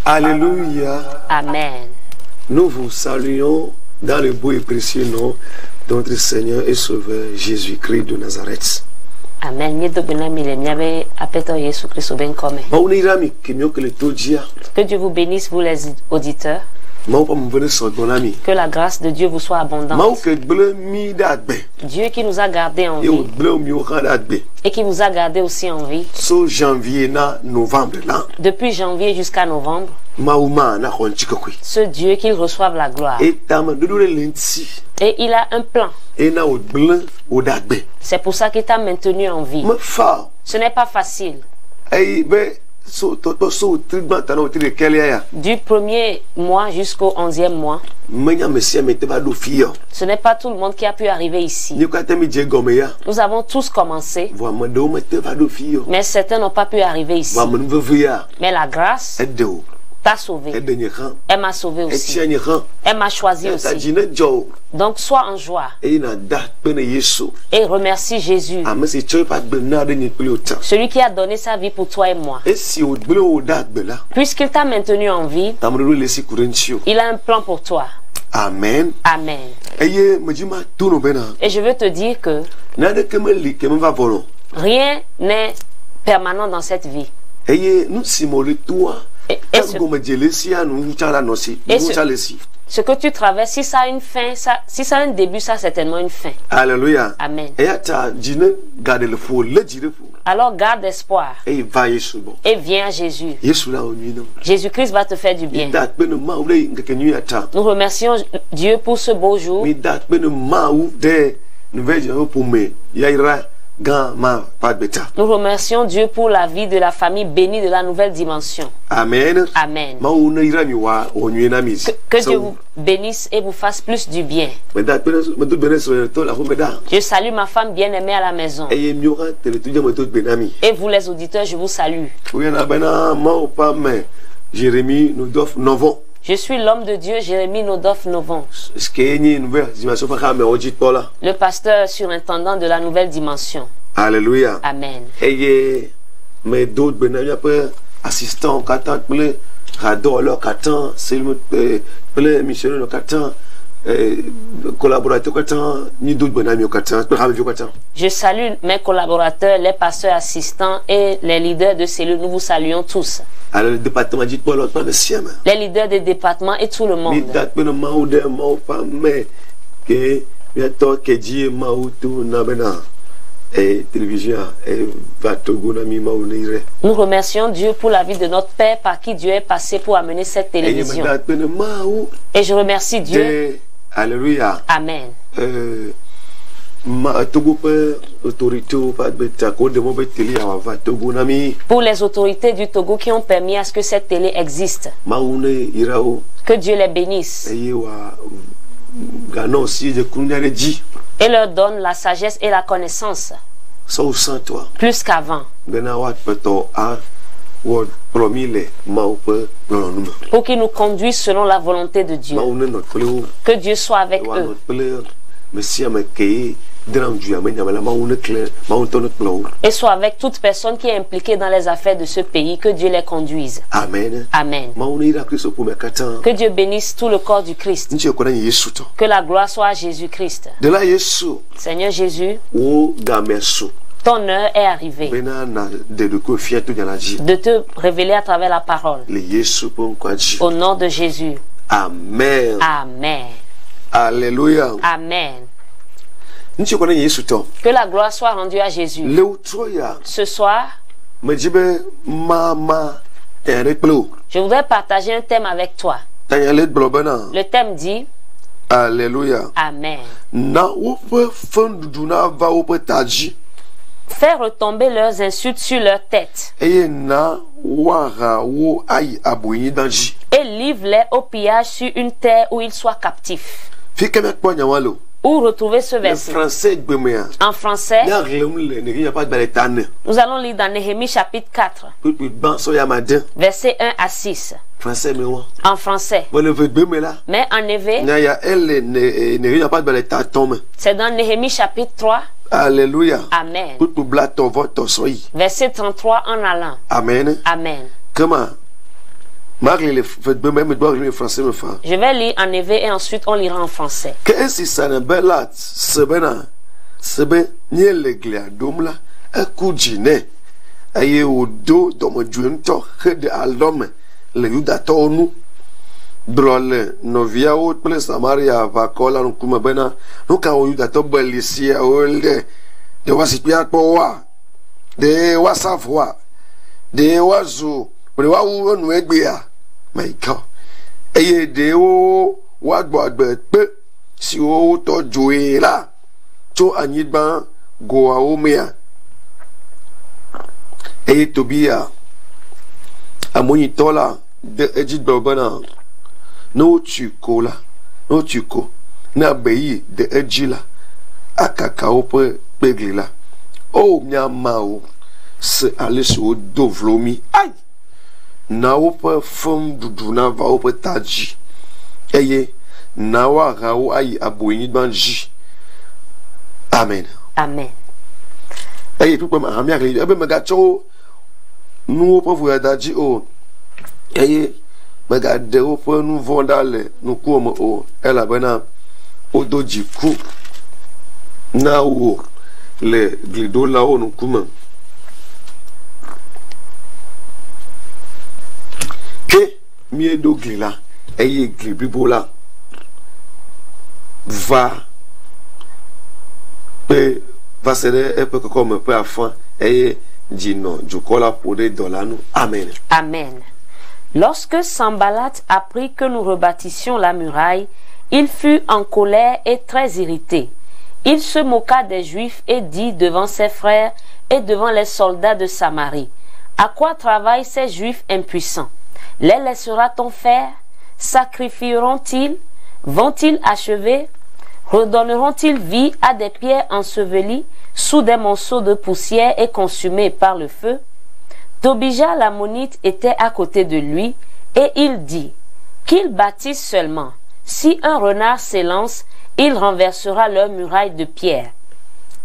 Alléluia. Amen. Nous vous saluons dans le beau et précieux nom de notre Seigneur et Sauveur Jésus-Christ de Nazareth. Amen. Que Dieu vous bénisse, vous les auditeurs. Que la grâce de Dieu vous soit abondante. Dieu qui nous a gardés en vie et qui vous a gardés aussi en vie depuis janvier jusqu'à novembre. Ce Dieu qu'il reçoive la gloire. Et il a un plan. C'est pour ça qu'il t'a maintenu en vie. Ce n'est pas facile. Du premier mois jusqu'au 11e mois. Ce n'est pas tout le monde qui a pu arriver ici. Nous avons tous commencé, mais certains n'ont pas pu arriver ici. Mais la grâce t'a sauvé. Elle m'a sauvé aussi. Elle m'a choisi aussi. Donc sois en joie et remercie Jésus, celui qui a donné sa vie pour toi et moi. Puisqu'il t'a maintenu en vie, il a un plan pour toi. Amen. Amen. Et je veux te dire que rien n'est permanent dans cette vie. Ce que tu traverses, si ça a une fin, si ça a un début, ça a certainement une fin. Alléluia. Amen. Alors garde espoir et viens à Jésus. Jésus-Christ va te faire du bien. Nous remercions Dieu pour ce beau jour. Nous remercions Dieu pour la vie de la famille bénie de la nouvelle dimension. Amen. Amen. Que Dieu vous bénisse et vous fasse plus du bien. Je salue ma femme bien-aimée à la maison. Et vous les auditeurs, je vous salue. Je suis l'homme de Dieu, Jérémie Nodov Novon. Le pasteur surintendant de la nouvelle dimension. Alléluia. Amen. Mais d'autres assistants, je salue mes collaborateurs, les pasteurs assistants et les leaders de cellules. Nous vous saluons tous. Les leaders des départements et tout le monde. Nous remercions Dieu pour la vie de notre Père par qui Dieu est passé pour amener cette télévision. Et je remercie Dieu. Alléluia. Amen. Pour les autorités du Togo qui ont permis à ce que cette télé existe. Que Dieu les bénisse. Et leur donne la sagesse et la connaissance. Plus qu'avant. Pour qu'ils nous conduisent selon la volonté de Dieu. Que Dieu soit avec eux. Et soit avec toute personne qui est impliquée dans les affaires de ce pays. Que Dieu les conduise. Amen. Amen. Que Dieu bénisse tout le corps du Christ. Que la gloire soit à Jésus-Christ. Seigneur Jésus, ton heure est arrivée de te révéler à travers la parole. Au nom de Jésus. Amen. Amen. Alléluia. Amen. Que la gloire soit rendue à Jésus. Ce soir, je voudrais partager un thème avec toi. Le thème dit: Alléluia. Amen. Faire retomber leurs insultes sur leur tête. Et livre-les au pillage sur une terre où ils soient captifs. Où retrouver ce verset? En français, nous allons lire dans Néhémie chapitre 4, versets 1 à 6. En français. Mais en effet, c'est dans Néhémie chapitre 3. Alléluia. Amen. Verset 33 en allant. Amen. Amen. Comment? Je vais lire en effet et ensuite on lira en français. Le Yudato nous drôle novia ou ple Samaria va coller nous comme bena nous quand Yudato belicia olde de wasipia poa de wasafwa de wazu de wa u nu egbea my god eye de o wa gbagbe pe si o to joela to anyiban go a o mea eye tobia amonitola de Edith Bobana no chuko na beyi de Edjila akaka ope peglila o miamao se aliso do vlomi ai na ope fom dudu na va ope taji eye na wa rawo ai aboyi banji amen amen eye tout comme amia ebe magacho nous ope daji o eye magade ope nous vondale nous comme o ela bana odojiku na wo le glido la o nous kuma ke miedo glila eye glibibola va ser un peu comme un peu à fin eye dino jukola pour des dollars nous amen amen. Lorsque Sanballat apprit que nous rebâtissions la muraille, il fut en colère et très irrité. Il se moqua des Juifs et dit devant ses frères et devant les soldats de Samarie: à quoi travaillent ces Juifs impuissants? Les laissera-t-on faire? Sacrifieront-ils? Vont-ils achever? Redonneront-ils vie à des pierres ensevelies sous des monceaux de poussière et consumées par le feu? Tobija l'ammonite était à côté de lui, et il dit: qu'ils bâtissent seulement. Si un renard s'élance, il renversera leur muraille de pierre.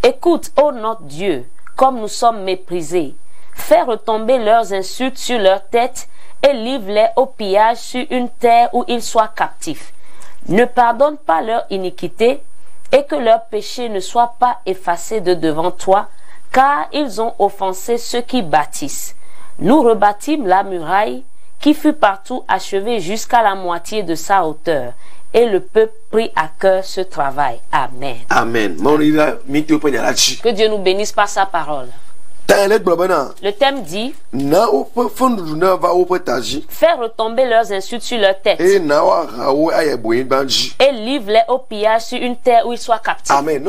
Écoute, ô notre Dieu, comme nous sommes méprisés. Fais retomber leurs insultes sur leur tête et livre-les au pillage sur une terre où ils soient captifs. Ne pardonne pas leur iniquité et que leur péché ne soit pas effacé de devant toi, car ils ont offensé ceux qui bâtissent. Nous rebâtîmes la muraille qui fut partout achevée jusqu'à la moitié de sa hauteur. Et le peuple prit à cœur ce travail. Amen. Amen. Que Dieu nous bénisse par sa parole. Le thème dit: faire retomber leurs insultes sur leur tête et livre-les au pillage sur une terre où ils soient captifs. Amen.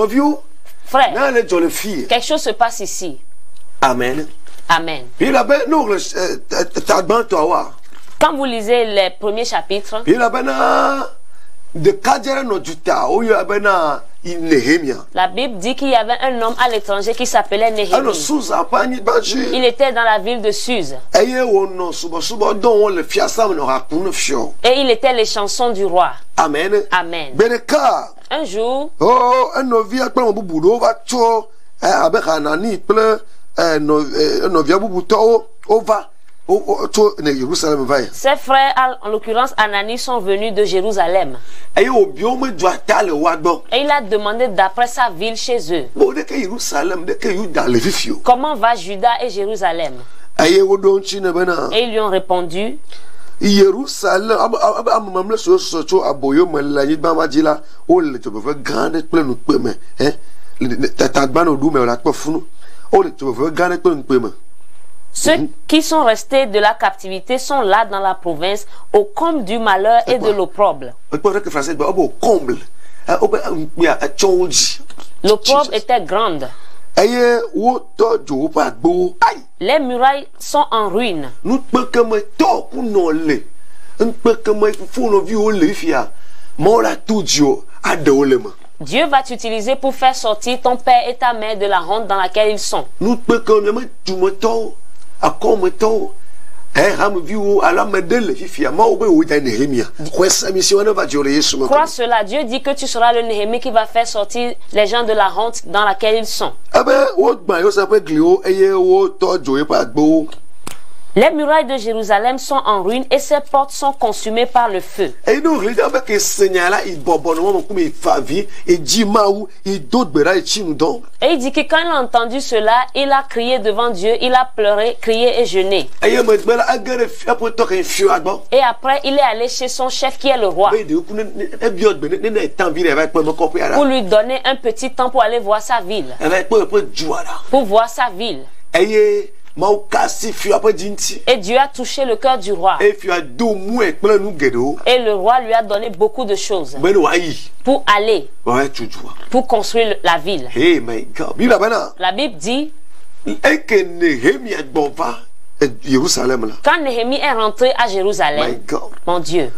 Frère, quelque chose se passe ici. Amen. Amen. Quand vous lisez les premiers chapitres, la Bible dit qu'il y avait un homme à l'étranger qui s'appelait Néhémie. Il était dans la ville de Suse. Et il était les chansons du roi. Amen. Amen. Un jour, ses frères, en l'occurrence Anani, sont venus de Jérusalem. Et il a demandé d'après sa ville chez eux. Comment va Juda et Jérusalem? Et ils lui ont répondu: ceux qui sont restés de la captivité sont là dans la province, au comble du malheur et de l'opprobre. L'opprobre était grande. Les murailles sont en ruine. Dieu va t'utiliser pour faire sortir ton père et ta mère de la honte dans laquelle ils sont. Crois cela, Dieu dit que tu seras le Néhémie qui va faire sortir les gens de la honte dans laquelle ils sont. Les murailles de Jérusalem sont en ruine et ses portes sont consumées par le feu. Et il dit que quand il a entendu cela, il a crié devant Dieu, il a pleuré, crié et jeûné. Et après, il est allé chez son chef qui est le roi pour lui donner un petit temps pour aller voir sa ville. Pour voir sa ville. Et Dieu a touché le cœur du roi. Et le roi lui a donné beaucoup de choses pour aller, pour construire la ville. La Bible dit, quand Néhémie est rentré à Jérusalem, mon Dieu,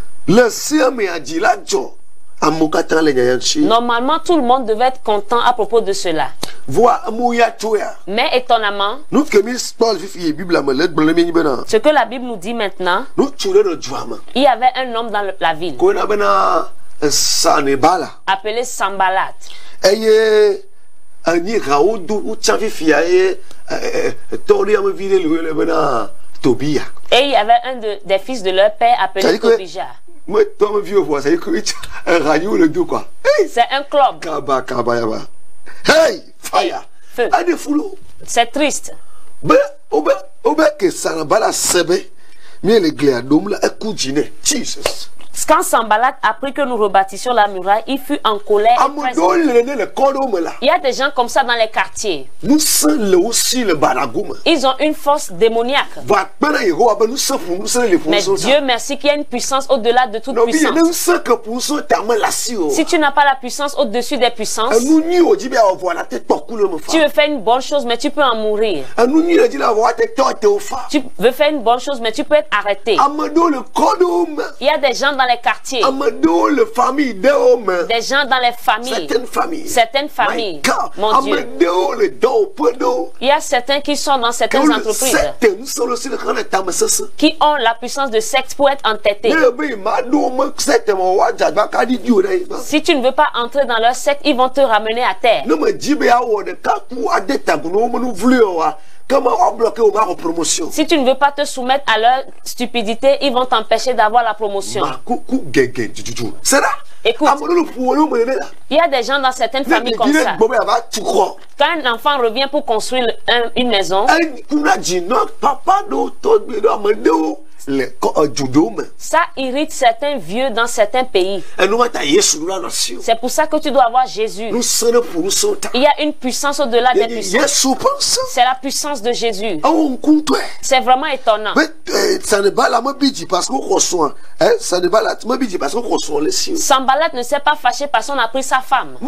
normalement, tout le monde devait être content à propos de cela. Mais étonnamment, ce que la Bible nous dit maintenant, il y avait un homme dans la ville appelé Sanballat. Et il y avait un des fils de leur père appelé Tobija. C'est un club. Hey, fire. C'est triste. Jesus. Quand Sanballat a appris que nous rebâtissions la muraille, il fut en colère. Il y a des gens comme ça dans les quartiers. Ils ont une force démoniaque. Mais Dieu merci qu'il y a une puissance au-delà de toute puissance. Si tu n'as pas la puissance au-dessus des puissances, tu veux faire une bonne chose mais tu peux en mourir. Tu veux faire une bonne chose mais tu peux être arrêté. Il y a des gens dans les quartiers, des gens dans les familles, certaines familles, mon Dieu, il y a certains qui sont dans certaines entreprises qui ont la puissance de secte pour être entêtés. Si tu ne veux pas entrer dans leur secte, ils vont te ramener à terre. Si tu ne veux pas te soumettre à leur stupidité, ils vont t'empêcher d'avoir la promotion. Écoute, il y a des gens dans certaines familles comme ça. Quand un enfant revient pour construire une maison, ça irrite certains vieux dans certains pays. C'est pour ça que tu dois avoir Jésus. Il y a une puissance au-delà des puissances. C'est la puissance de Jésus. C'est vraiment étonnant. Sanballat ne s'est pas fâché parce qu'on a pris sa femme. On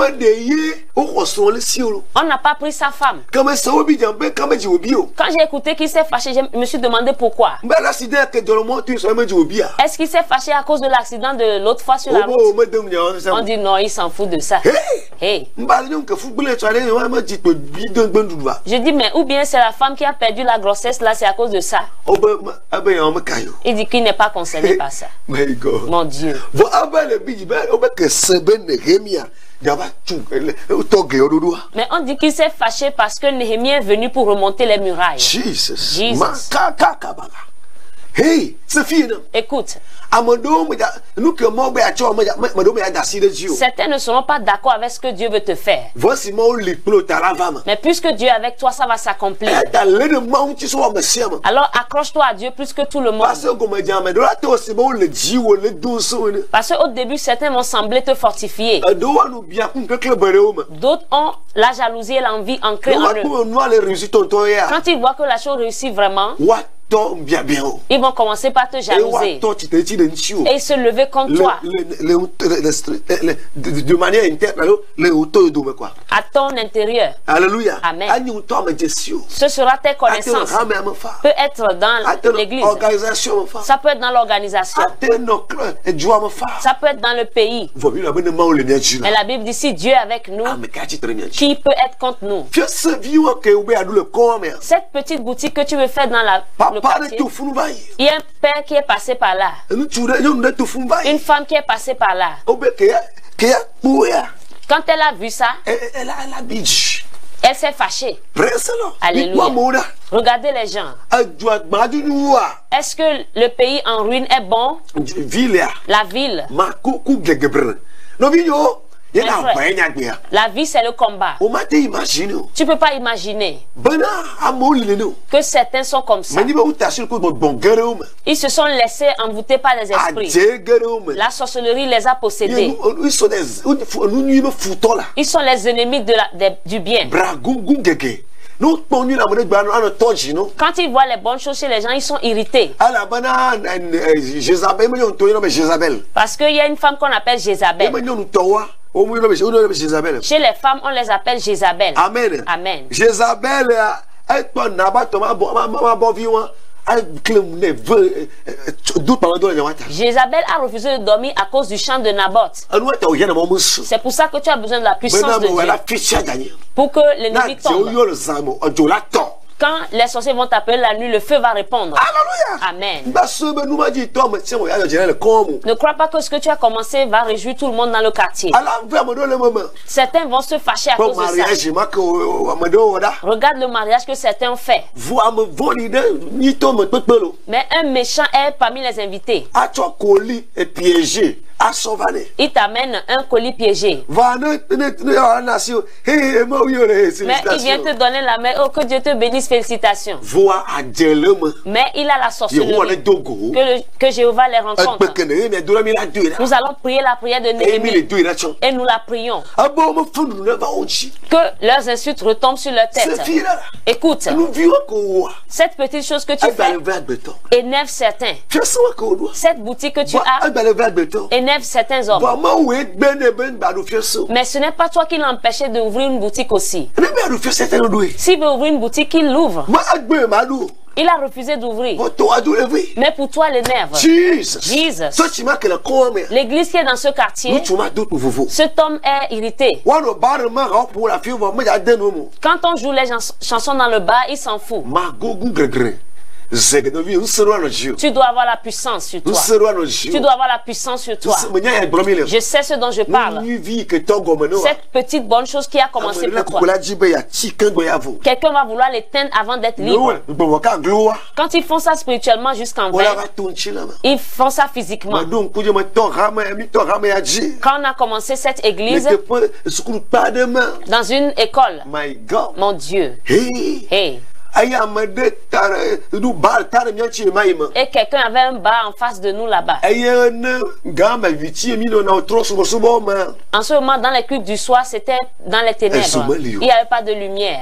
n'a pas pris sa femme. Quand j'ai écouté qu'il s'est fâché, je me suis demandé pourquoi. Est-ce qu'il s'est fâché à cause de l'accident de l'autre fois sur la route? On dit non, il s'en fout de ça. Hey. Je dis mais ou bien c'est la femme qui a perdu la grossesse là, c'est à cause de ça. Il dit qu'il n'est pas concerné par ça. Mon Dieu. Mais on dit qu'il s'est fâché parce que Néhémie est venu pour remonter les murailles. Jesus. Hey, écoute, certains ne seront pas d'accord avec ce que Dieu veut te faire. Mais puisque Dieu est avec toi, ça va s'accomplir. Alors accroche-toi à Dieu plus que tout le monde. Parce qu'au début, certains vont sembler te fortifier. D'autres ont la jalousie et l'envie ancrée en eux. Quand ils voient que la chose réussit vraiment, Ils vont commencer par te jalouser. Et se lever contre toi. De manière interne, à ton intérieur. Alléluia. Amen. Ce sera tes connaissances. Peut être dans l'église. Ça peut être dans l'organisation. Ça peut être dans le pays. Mais la Bible dit si Dieu est avec nous, qui peut être contre nous? Cette petite boutique que tu veux faire dans le quartier, il y a un père qui est passé par là. Une femme qui est passée par là. Quand elle a vu ça, elle s'est fâchée. Alléluia. Regardez les gens. Est-ce que le pays en ruine est bon? La ville. La vie, c'est le combat. Tu ne peux pas imaginer que certains sont comme ça. Ils se sont laissés envoûter par les esprits. La sorcellerie les a possédés. Ils sont les ennemis du bien. Quand ils voient les bonnes choses chez les gens, ils sont irrités. Parce qu'il y a une femme qu'on appelle Jézabel. Chez les femmes, on les appelle Jézabel. Amen. Amen. Jézabel, Jézabel a refusé de dormir à cause du chant de Naboth. C'est pour ça que tu as besoin de la puissance de Dieu. Pour que l'ennemi tombe. Quand les sorciers vont t'appeler la nuit, le feu va répondre. Alléluia. Amen. Ne crois pas que ce que tu as commencé va réjouir tout le monde dans le quartier. Certains vont se fâcher à cause de ça. Regarde le mariage que certains ont fait. Mais un méchant est parmi les invités. Il t'amène un colis piégé. Mais il vient te donner la main. Oh, que Dieu te bénisse, félicitations. Mais il a la sorcellerie. Que Jéhovah les rencontre. Nous allons prier la prière de Néhémie. Et nous la prions. Que leurs insultes retombent sur leur tête. Écoute, cette petite chose que tu fais énerve certains. Cette boutique que tu as énerve certains hommes. Mais ce n'est pas toi qui l'as empêché d'ouvrir une boutique aussi. S'il veut ouvrir une boutique, il l'ouvre. Il a refusé d'ouvrir. Mais pour toi, l'énerve. Jesus. L'église qui est dans ce quartier, cet homme est irrité. Quand on joue les chansons dans le bar, il s'en fout. Tu dois avoir la puissance sur toi. Tu dois avoir la puissance sur toi. Je sais ce dont je parle. Cette petite bonne chose qui a commencé pour toi. Quelqu'un va vouloir l'éteindre avant d'être libre. Quand ils font ça spirituellement jusqu'en vain, ils font ça physiquement. Quand on a commencé cette église dans une école, mon Dieu, hey. Et quelqu'un avait un bar en face de nous là-bas. En ce moment, dans les cultes du soir, c'était dans les ténèbres. Il n'y avait pas de lumière.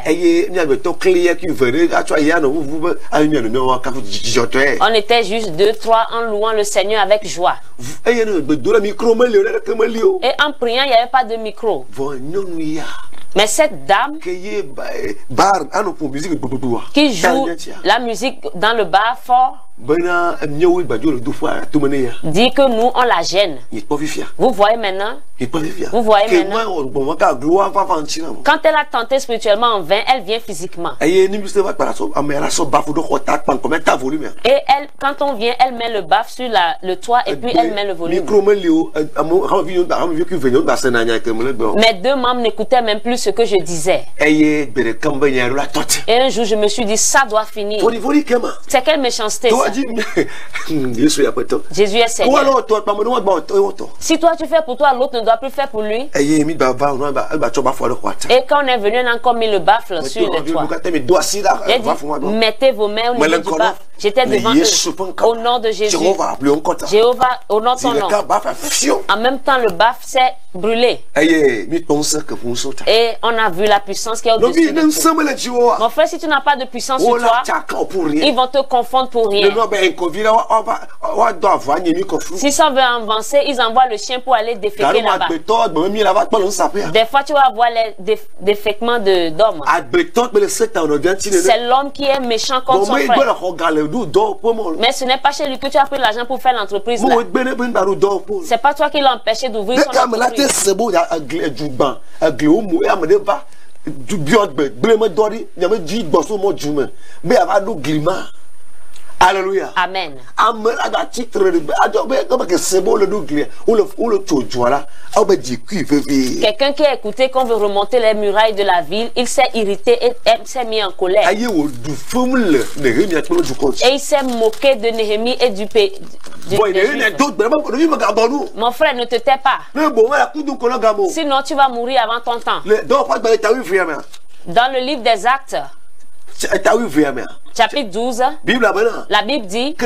On était juste 2, 3 en louant le Seigneur avec joie. Et en priant, il n'y avait pas de micro. Mais cette dame qui joue la musique dans le bar fort dit que nous on la gêne. Vous voyez maintenant? Vous voyez maintenant? Quand elle a tenté spirituellement en vain, elle vient physiquement. Et elle, quand on vient, elle met le baffe sur le toit et puis elle met le volume. Mes 2 membres n'écoutaient même plus ce que je disais. Et un jour, je me suis dit, ça doit finir. C'est quelle méchanceté ça? Jésus est Seigneur. Si toi tu fais pour toi, l'autre ne doit plus faire pour lui. Et quand on est venu, on a encore mis le baffle sur le toit. Il a dit, mettez vos mains au niveau du baffle. J'étais devant eux. Au nom de Jésus. Jéhovah, au nom de ton nom. En même temps, le baffle s'est brûlé. Et on a vu la puissance qui est au-dessus de tout. Mon frère, si tu n'as pas de puissance sur toi, ils vont te confondre pour rien. Si ça veut avancer, ils envoient le chien pour aller déféquer là-bas. Des fois, tu vas avoir les déféquements d'hommes. C'est l'homme qui est méchant contre son frère. Mais ce n'est pas chez lui que tu as pris l'argent pour faire l'entreprise là. C'est pas toi qui l'as empêché d'ouvrir son entreprise. Alléluia. Amen. Quelqu'un qui a écouté qu'on veut remonter les murailles de la ville, il s'est irrité et s'est mis en colère. Et il s'est moqué de Néhémie et du pays. Mon frère, ne te tais pas. Sinon, tu vas mourir avant ton temps. Dans le livre des Actes, chapitre 12, la Bible dit que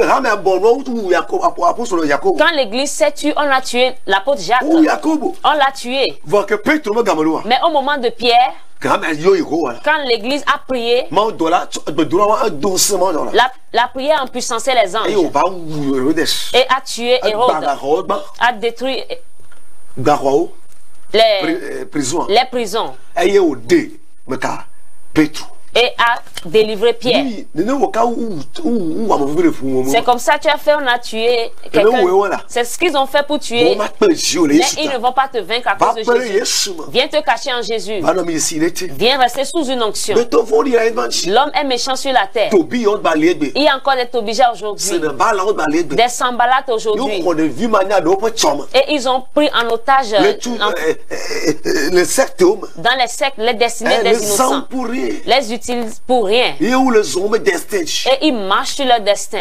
quand l'église s'est tuée, on a tué l'apôtre Jacques. On l'a tué. Mais au moment de Pierre, quand l'église a prié, la prière a puissancé les anges et a tué Hérode, a détruit les prisons et a délivré Pierre. C'est comme ça que tu as fait, on a tué quelqu'un. C'est ce qu'ils ont fait pour tuer. Mais ils ne vont pas te vaincre à cause de Jésus. Viens te cacher en Jésus. Viens rester sous une onction. L'homme est méchant sur la terre. Il y a encore des Tobija aujourd'hui. Des Sambalat aujourd'hui. Et ils ont pris en otage dans les sectes, les destinés des innocents. Les utilisent pour rien. Et ils marchent sur leur destin.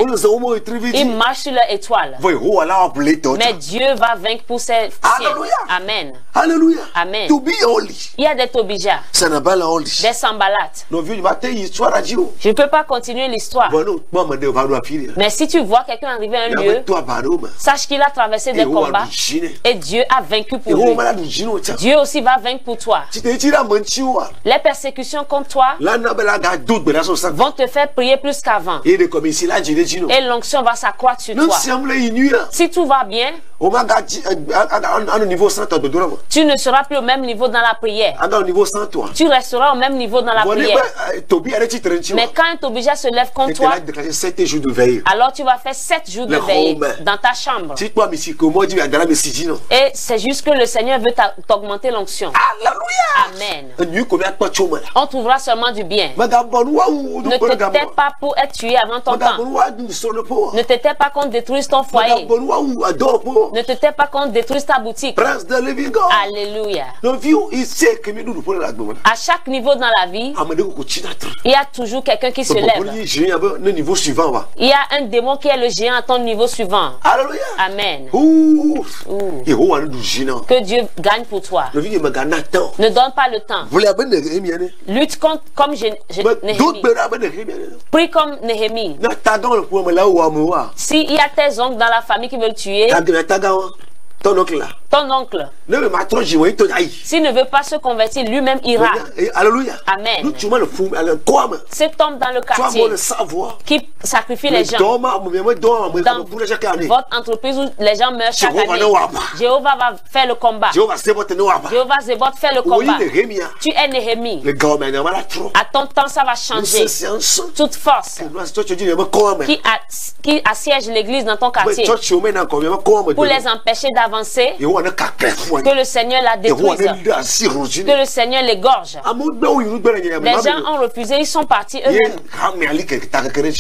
Ils marchent sur leur étoile. Mais Dieu va vaincre pour ses cieux. Amen. Alléluia. Amen. Il y a des Tobija, des Sambalat. Je ne peux pas continuer l'histoire. Mais si tu vois quelqu'un arriver à un lieu, sache qu'il a traversé des combats et Dieu a vaincu pour lui. Dieu aussi va vaincre pour toi. Les persécutions contre toi vont te faire prier plus qu'avant. Et l'onction va s'accroître sur toi. Si tout va bien, tu ne seras plus au même niveau dans la prière. Tu resteras au même niveau dans la prière. Mais quand un Tobija se lève contre toi, alors tu vas faire 7 jours de veille dans ta chambre. Et c'est juste que le Seigneur veut t'augmenter l'onction. Amen. On trouvera seulement du bien. Ne te tais pas pour être tué avant ton temps. Ne te tais pas qu'on détruise ton foyer. Ne te tais pas qu'on détruise ta boutique. Alléluia. À chaque niveau dans la vie, il y a toujours quelqu'un qui se lève. Il y a un démon qui est le géant à ton niveau suivant. Amen. Que Dieu gagne pour toi. Ne donne pas le temps. Lutte contre comme Néhémie. Prie comme Néhémie. S'il y a tes oncles dans la famille qui veulent tuer, ton oncle, s'il ne veut pas se convertir, lui-même ira. Amen. Cet homme dans le quartier qui sacrifie les gens, dans votre entreprise où les gens meurent chaque année, Jéhovah va faire le combat. Jéhovah Zébot fait le combat. Tu es Néhémie. À ton temps, ça va changer. Toute force qui assiège l'église dans ton quartier pour les empêcher d'avancer, que le Seigneur la détruise, que le Seigneur l'égorge. Les gens ont refusé, ils sont partis eux-mêmes.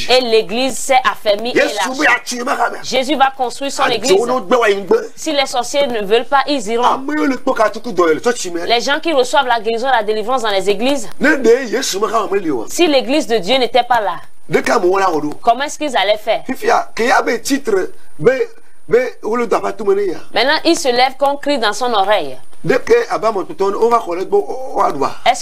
Et l'église s'est affermie et élargie. Jésus va construire son église. Si les sorciers ne veulent pas, ils iront. Les gens qui reçoivent la guérison et la délivrance dans les églises, si l'église de Dieu n'était pas là, comment est-ce qu'ils allaient faire? Maintenant, il se lève qu'on crie dans son oreille. Est-ce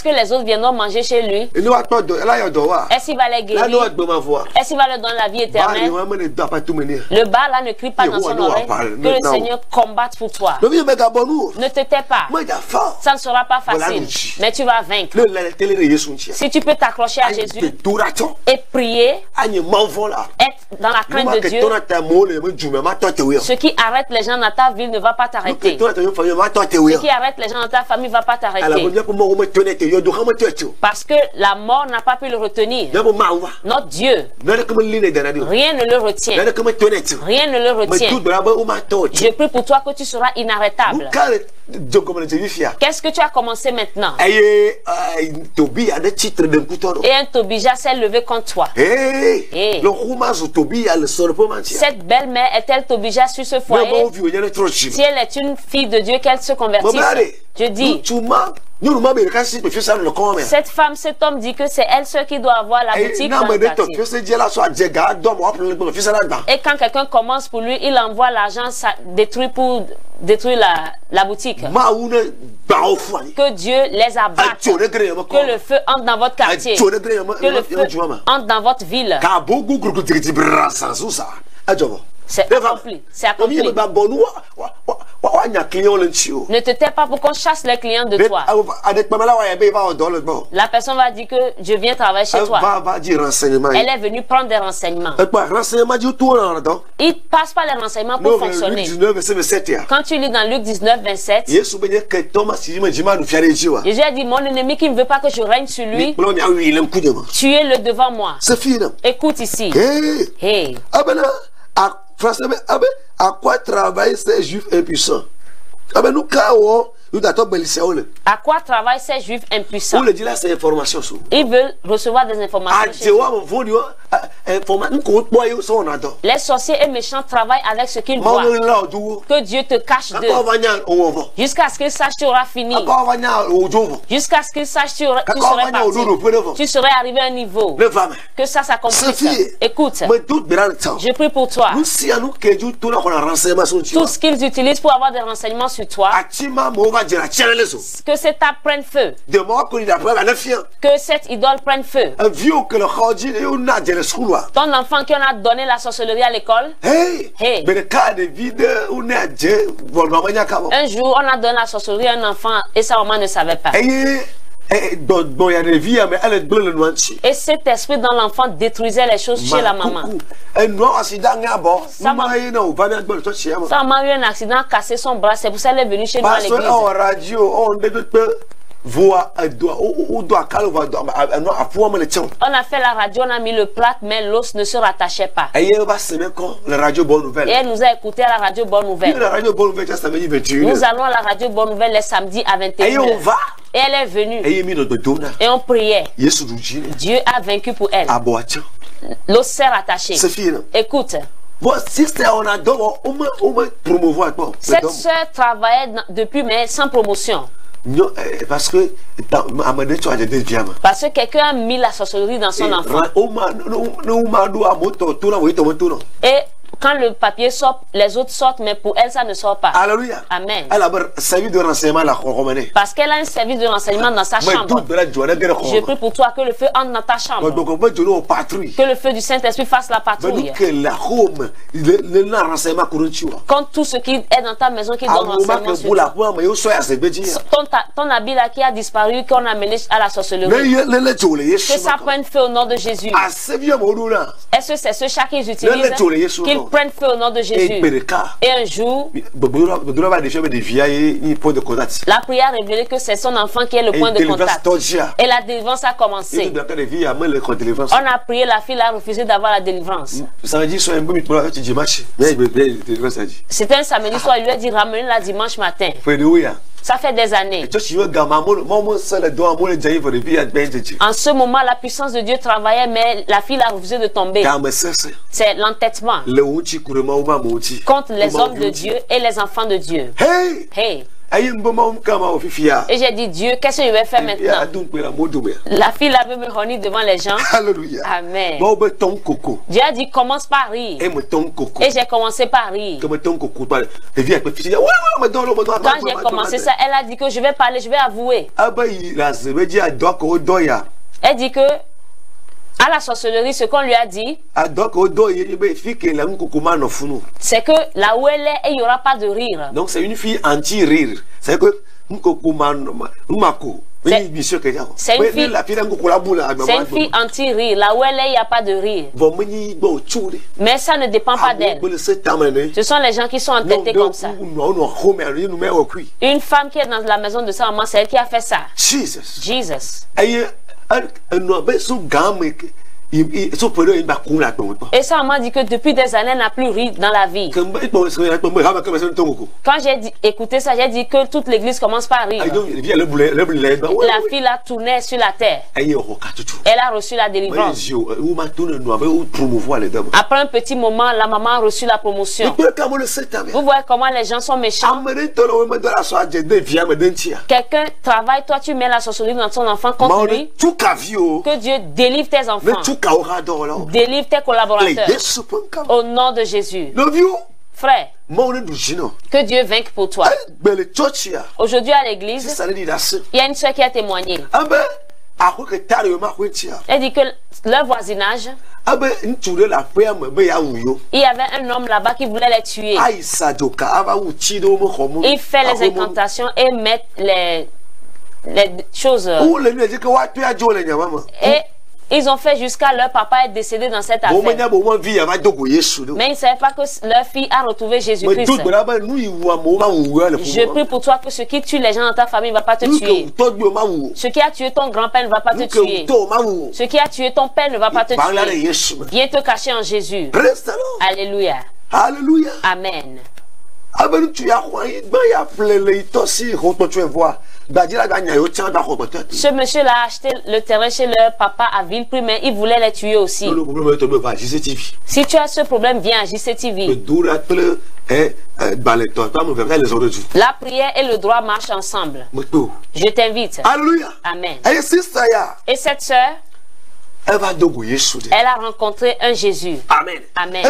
que les autres viendront manger chez lui? Est-ce qu'il va les guérir? Est-ce qu'il va leur donner la vie éternelle? Le bas là ne crie pas dans son oreille que le Seigneur combatte pour toi. Ne te tais pas. Ça ne sera pas facile, mais tu vas vaincre. Si tu peux t'accrocher à Jésus et prier, être dans la crainte de Dieu, ce qui arrête les gens dans ta ville ne va pas t'arrêter. Ce qui arrête les gens dans ta famille ne va pas t'arrêter. Parce que la mort n'a pas pu le retenir. Notre Dieu, rien ne le retient. Rien ne le retient. Je prie pour toi que tu seras inarrêtable. Qu'est-ce que tu as commencé maintenant? Et un Tobija s'est levé contre toi. Cette belle-mère est-elle Tobija sur ce foyer? Si elle est une fille de Dieu, qu'elle se convertisse. Je dis, cette femme, cet homme dit que c'est elle seule qui doit avoir la boutique dans le quartier. Et quand quelqu'un commence pour lui, il envoie l'argent détruit pour détruire la boutique. Que Dieu les abatte. Que le feu entre dans votre quartier. Que le feu entre dans votre ville. C'est accompli. C'est accompli. Ne te tais pas pour qu'on chasse les clients de toi. La personne va dire que je viens travailler chez toi. Elle est venue prendre des renseignements. Il ne passe pas les renseignements pour fonctionner. Quand tu lis dans Luc 19, 27, Jésus a dit, mon ennemi qui ne veut pas que je règne sur lui, tuez-le devant moi. Écoute ici. Hey. À quoi travaillent ces juifs impuissants? À quoi travaillent ces juifs impuissants? Ils veulent recevoir des informations. Les sorciers et méchants travaillent avec ce qu'ils voient. Que Dieu te cache d'eux. Jusqu'à ce qu'ils sachent tu auras fini. Jusqu'à ce qu'ils sachent tu serais parti. Tu serais arrivé à un niveau. Que ça s'accomplisse. Écoute, je prie pour toi. Tout ce qu'ils utilisent pour avoir des renseignements sur toi, que cet arbre prenne feu. Que cette idole prenne feu. Ton enfant qui en a donné la sorcellerie à l'école. Hey. Un jour, on a donné la sorcellerie à un enfant et sa maman ne savait pas. Et cet esprit dans l'enfant détruisait les choses chez la maman. Sa maman a eu un accident, a cassé son bras, c'est pour ça qu'elle est venue chez nous à l'église. On a fait la radio, on a mis le plat, mais l'os ne se rattachait pas. Et elle nous a écouté à la radio Bonne Nouvelle. Nous allons à la radio Bonne Nouvelle les samedis à 21h. Et elle est venue. Et on priait. Dieu a vaincu pour elle. L'os s'est rattaché. Écoute. Cette soeur travaillait depuis, mais sans promotion. Parce que quelqu'un a mis la sorcellerie dans son enfant. Et quand le papier sort, les autres sortent, mais pour elle, ça ne sort pas. Alléluia. Amen. Parce qu'elle a un service de renseignement dans sa chambre. Je prie pour toi que le feu entre dans ta chambre. Que le feu du Saint-Esprit fasse la patrouille. Contre tout ce qui est dans ta maison qui donne renseignement sur toi. Ton habit là qui a disparu, qu'on a mêlé à la sorcellerie. Que ça prenne feu au nom de Jésus. Est-ce que c'est ce chat qu'ils utilisent? Qu'ils prennent feu au nom de Jésus. Et un jour, la prière a révélé que c'est son enfant qui est le point de contact. Et la délivrance a commencé. On a prié, la fille a refusé d'avoir la délivrance. C'était un samedi soir, il lui a dit ramenez la dimanche matin. Ça fait des années. En ce moment, la puissance de Dieu travaillait, mais la fille a refusé de tomber. C'est l'entêtement contre les hommes de Dieu et les enfants de Dieu. Hey! Et j'ai dit, Dieu, qu'est-ce que je vais faire maintenant? La fille là veut me honir devant les gens. Alléluia. Amen. Dieu a dit, commence par rire. Et j'ai commencé par rire. Quand j'ai commencé ça, elle a dit que je vais parler, je vais avouer. Elle dit que à la sorcellerie, ce qu'on lui a dit, c'est que là où elle est, il n'y aura pas de rire. Donc c'est une fille anti-rire. C'est que c'est une fille anti-rire. Là où elle est, il n'y a pas de rire. Mais ça ne dépend pas d'elle. Ce sont les gens qui sont entêtés comme ça. Une femme qui est dans la maison de sa maman, c'est elle qui a fait ça. Jesus. Et ça m'a dit que depuis des années, elle n'a plus ri dans la vie. Quand j'ai écouté ça, j'ai dit que toute l'église commence par rire. La fille a tourné sur la terre. Elle a reçu la délivrance. Après un petit moment, la maman a reçu la promotion. Vous voyez comment les gens sont méchants. Quelqu'un travaille, toi tu mets la sorcellerie dans ton enfant contre lui. Que Dieu délivre tes enfants. Délivre tes collaborateurs. Au nom de Jésus. Frère, que Dieu vainque pour toi. Aujourd'hui à l'église, il y a une soeur qui a témoigné. Elle dit que leur voisinage, il y avait un homme là-bas qui voulait les tuer. Il fait les incantations et met les choses. Et ils ont fait jusqu'à leur papa être décédé dans cette affaire. Mais ils ne savaient pas que leur fille a retrouvé Jésus-Christ. Je prie pour toi que ce qui tue les gens dans ta famille ne va pas te tuer. Ce qui a tué ton grand-père ne va pas te tuer. Ce qui a tué ton père ne va pas te tuer. Viens te cacher en Jésus. Alléluia. Alléluia. Amen. Ce monsieur là a acheté le terrain chez leur papa à Villeprix, mais il voulait les tuer aussi. Si tu as ce problème, viens à JCTV. La prière et le droit marchent ensemble. Je t'invite. Alléluia. Amen. Et cette sœur, elle a rencontré un Jésus. Amen. Amen.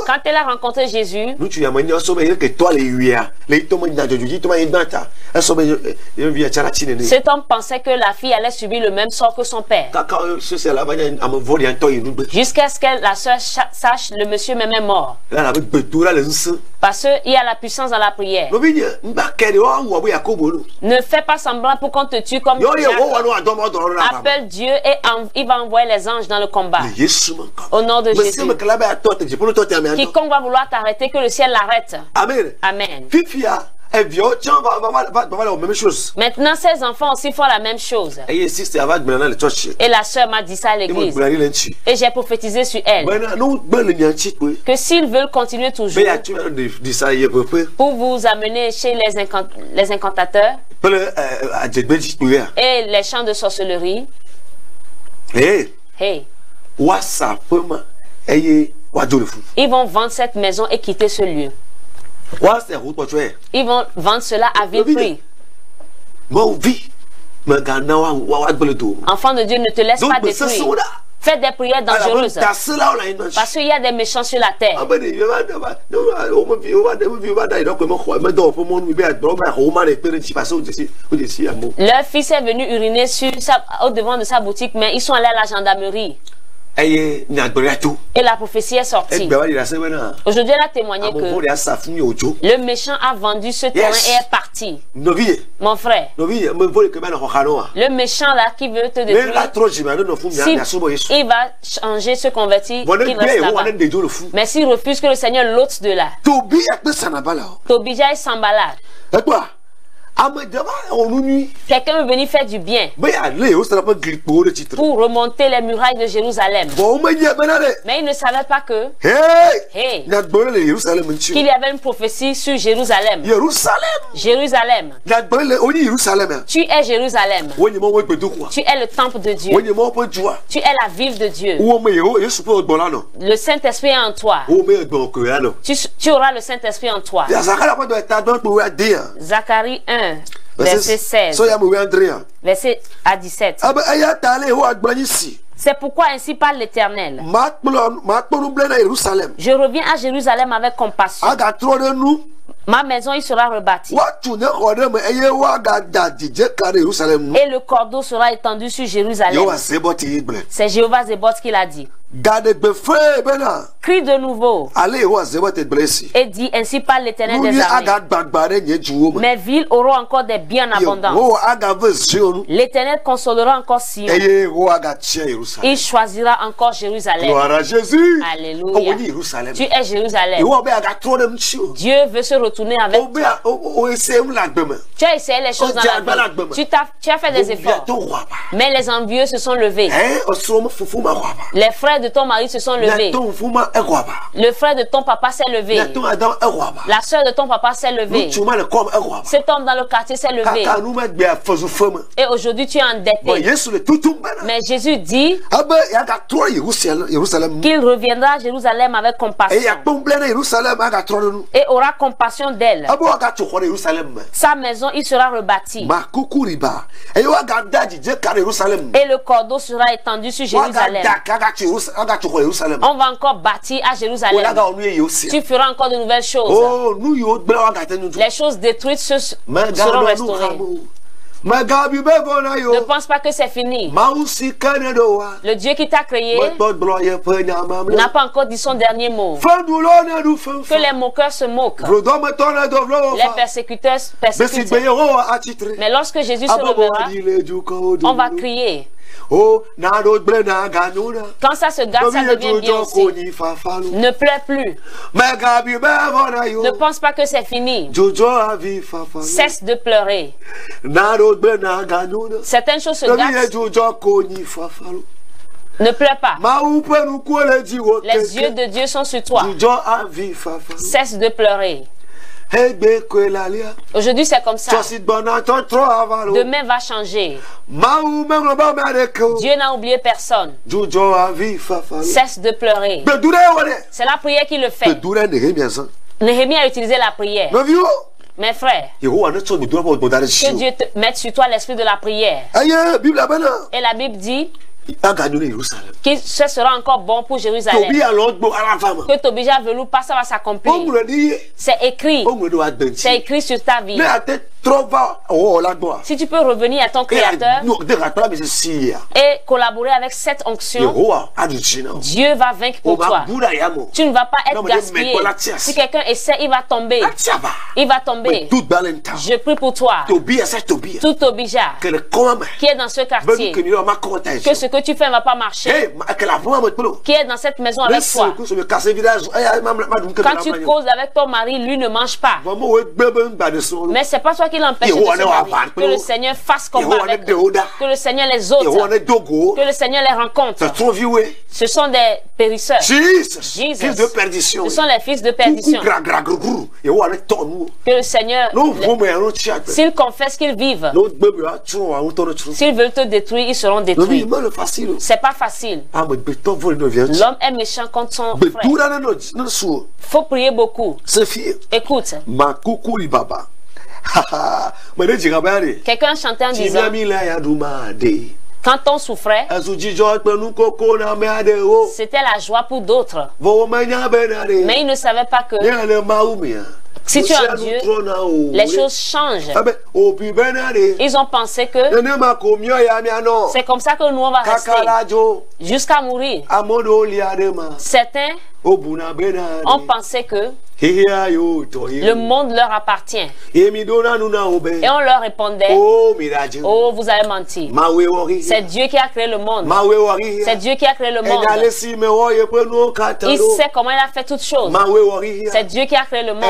Quand elle a rencontré Jésus, cet homme pensait que la fille allait subir le même sort que son père. Jusqu'à ce que la soeur sache le monsieur même est mort. Parce qu'il y a la puissance dans la prière. Ne fais pas semblant pour qu'on te tue comme appelle Dieu et il va envoyer les anges dans le combat. Au nom de Jésus. Quiconque va vouloir t'arrêter, que le ciel l'arrête. Amen. Amen. Maintenant, ces enfants aussi font la même chose. Et la sœur m'a dit ça à l'église. Et j'ai prophétisé sur elle. Que s'ils veulent continuer toujours pour vous amener chez les incantateurs et les chants de sorcellerie, ils vont vendre cette maison et quitter ce lieu. Ils vont vendre cela à vil prix. Enfant de Dieu, ne te laisse pas détruire. Fais des prières dangereuses. Parce qu'il y a des méchants sur la terre. Leur fils est venu uriner au devant de sa boutique, mais ils sont allés à la gendarmerie. Et la prophétie est sortie. Aujourd'hui, elle a témoigné que le méchant a vendu ce terrain et est parti. Mon frère, le méchant là qui veut te détruire, il va changer, se convertir, il reste là-bas. Mais s'il refuse, que le Seigneur l'ôte de là. Tobija et Sambalat. Quelqu'un est venu faire du bien pour remonter les murailles de Jérusalem. Mais il ne savait pas que qu'il y avait une prophétie sur Jérusalem. Jérusalem. Tu es Jérusalem. Tu es le temple de Dieu. Tu es la ville de Dieu. Le Saint-Esprit est en toi. Tu auras le Saint-Esprit en toi. Zacharie 1, verset 16. Verset à 17. C'est pourquoi ainsi parle l'Éternel. Je reviens à Jérusalem avec compassion. Ma maison y sera rebâtie. Et le cordeau sera étendu sur Jérusalem. C'est Jéhovah Zéboth qui l'a dit. Crie de nouveau et dis ainsi parle l'Éternel des armées. Mes villes auront encore des biens en abondance. L'Éternel consolera encore Sion. Il choisira encore Jérusalem. Gloire à Jésus. Alléluia. Tu es Jérusalem. Dieu veut se retourner avec toi. Tu as essayé les choses dans la vie. Tu as fait des efforts. Mais les envieux se sont levés. Les frères de ton mari se sont levés. Le frère de ton papa s'est levé. La soeur de ton papa s'est levée. Cet homme dans le quartier s'est levé. Et aujourd'hui tu es endetté. Mais Jésus dit qu'il reviendra à Jérusalem avec compassion. Et aura compassion d'elle. Sa maison il sera rebâti. Et le cordeau sera étendu sur Jérusalem. On va encore bâtir à Jérusalem. Tu feras encore de nouvelles choses. Les choses détruites seront restaurées. Ne pense pas que c'est fini. Le Dieu qui t'a créé n'a pas encore dit son dernier mot. Que les moqueurs se moquent. Les persécuteurs persécutent. Mais lorsque Jésus se lèvera, on va crier. Quand ça se gâte, ça devient bien aussi. Ne pleure plus. Ne pense pas que c'est fini. Cesse de pleurer. Certaines choses se gâtent. Ne pleure pas. Les yeux de Dieu sont sur toi. Cesse de pleurer. Aujourd'hui c'est comme ça. Demain va changer. Dieu n'a oublié personne. Cesse de pleurer. C'est la prière qui le fait. Néhémie a utilisé la prière. Mes frères, que Dieu te mette sur toi l'esprit de la prière. Et la Bible dit que ce sera encore bon pour Jérusalem. Que Tobija velours pas, ça va s'accomplir. C'est écrit. C'est écrit sur ta vie. Si tu peux revenir à ton Créateur et collaborer avec cette onction, Dieu va vaincre pour toi. Tu ne vas pas être gaspillé. Si quelqu'un essaie, il va tomber. Il va tomber. Je prie pour toi. Tout Tobija qui est dans ce quartier, que ce que tu fais ne va pas marcher. Qui est dans cette maison avec toi. Quand tu causes avec ton mari, lui ne mange pas. Mais c'est pas toi qui l'empêche de se marier. Que le Seigneur fasse combat avec eux. Que le Seigneur les ôte. Que le Seigneur les rencontre. Ce sont des périsseurs. Fils de perdition. Ce sont les fils de perdition. Que le Seigneur, s'ils confessent qu'ils vivent, s'ils veulent te détruire, ils seront détruits. C'est pas facile. L'homme est méchant contre son frère. Faut prier beaucoup. Écoute. Quelqu'un chantait en disant, quand on souffrait, c'était la joie pour d'autres. Mais ils ne savaient pas que si tu es en Dieu, les choses changent. Ils ont pensé que c'est comme ça que nous on va rester jusqu'à mourir. Certains ont pensé que Le monde leur appartient. Et on leur répondait, oh, vous avez menti. C'est Dieu qui a créé le monde. C'est Dieu qui a créé le monde. Il sait comment il a fait toutes choses. C'est Dieu qui a créé le monde.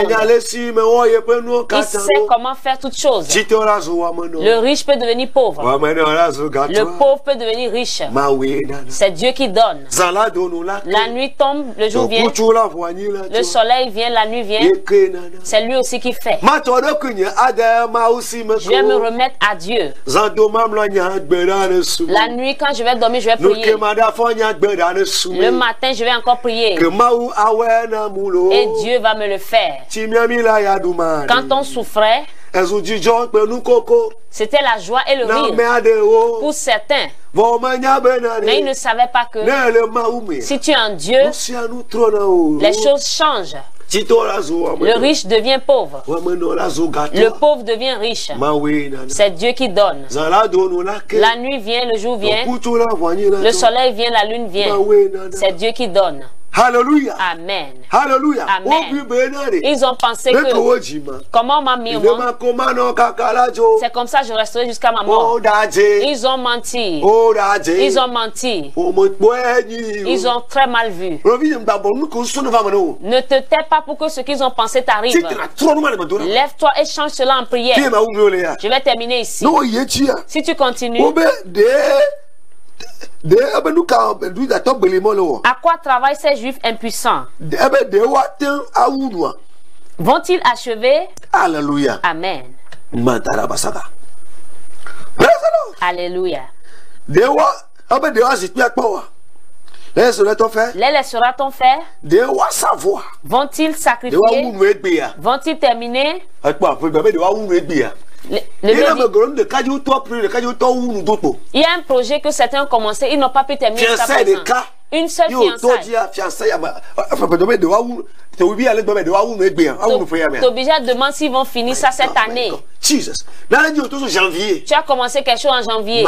Il sait comment faire toutes choses. Le riche peut devenir pauvre. Le pauvre peut devenir riche. C'est Dieu qui donne. La nuit tombe, le jour vient. Le soleil vient, la nuit vient. C'est lui aussi qui fait. Je vais me remettre à Dieu. La nuit, quand je vais dormir, je vais prier. Le matin, je vais encore prier. Et Dieu va me le faire. Quand on souffrait, c'était la joie et le rire pour certains. Mais ils ne savaient pas que si tu es un Dieu, les choses changent. Le riche devient pauvre. Le pauvre devient riche. C'est Dieu qui donne. La nuit vient, le jour vient. Le soleil vient, la lune vient. C'est Dieu qui donne. Alléluia. Amen. Alléluia. Amen. Ils ont pensé que comment on m'a mis au monde, c'est comme ça que je resterai jusqu'à ma mort. Ils ont menti. Ils ont menti. Ils ont très mal vu. Ne te tais pas pour que ce qu'ils ont pensé t'arrive. Lève-toi et change cela en prière. Je vais terminer ici. Si tu continues, à quoi travaillent ces juifs impuissants? Vont-ils achever? Alléluia. Amen. Alléluia. Les laissera-t-on faire? Vont-ils sacrifier? Vont-ils terminer? Il y a un projet que certains ont commencé, ils n'ont pas pu terminer jusqu'à présent. Une seule fiançaille. Tobija demande s'ils vont finir ça cette année. Tu as commencé quelque chose en janvier.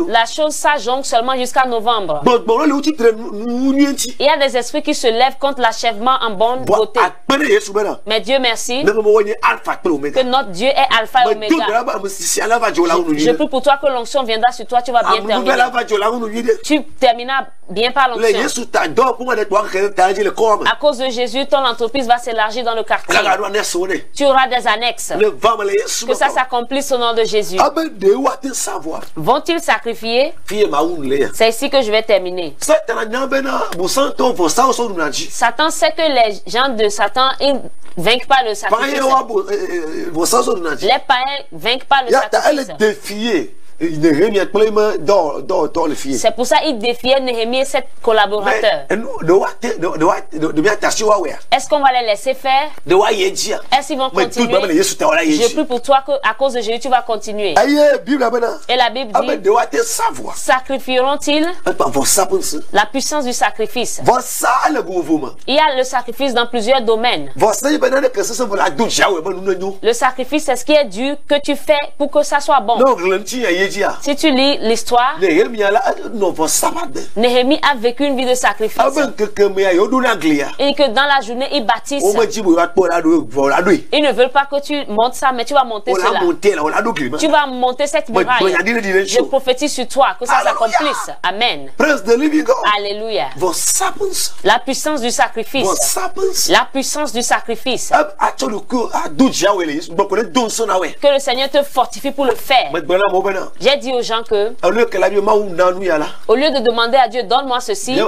La chose s'ajongle seulement jusqu'à novembre. Il y a des esprits qui se lèvent contre l'achèvement en bonne beauté. Mais Dieu merci que notre Dieu est alpha et oméga. Je prie pour toi que l'onction viendra sur toi, tu vas bien terminer. Tu termineras bien par l'onction. À cause de Jésus, ton entreprise va s'élargir dans le quartier. Tu auras des annexes. Que ça s'accomplisse au nom de Jésus. Vont-ils sacrifier? C'est ici que je vais terminer. Satan sait que les gens de Satan, ils vainquent pas le sacrifice. Les païens vainquent pas le sacrifice. C'est pour ça qu'il défiait Néhémie et ses collaborateurs. Est-ce qu'on va les laisser faire? Est-ce qu'ils vont continuer? Je prie pour toi qu'à cause de Jésus, tu vas continuer. Et la Bible dit, sacrifieront-ils? La puissance du sacrifice. Il y a le sacrifice dans plusieurs domaines. Le sacrifice, c'est ce qui est dû que tu fais pour que ça soit bon. Si tu lis l'histoire, Néhémie a vécu une vie de sacrifice. Et que dans la journée, ils bâtissent. Ils ne veulent pas que tu montes ça, mais tu vas monter cela. Tu vas monter cette muraille. Je prophétise sur toi que ça s'accomplisse. Amen. Alléluia. La puissance du sacrifice. La puissance du sacrifice. Que le Seigneur te fortifie pour le faire. J'ai dit aux gens que, au lieu de demander à Dieu, donne-moi ceci,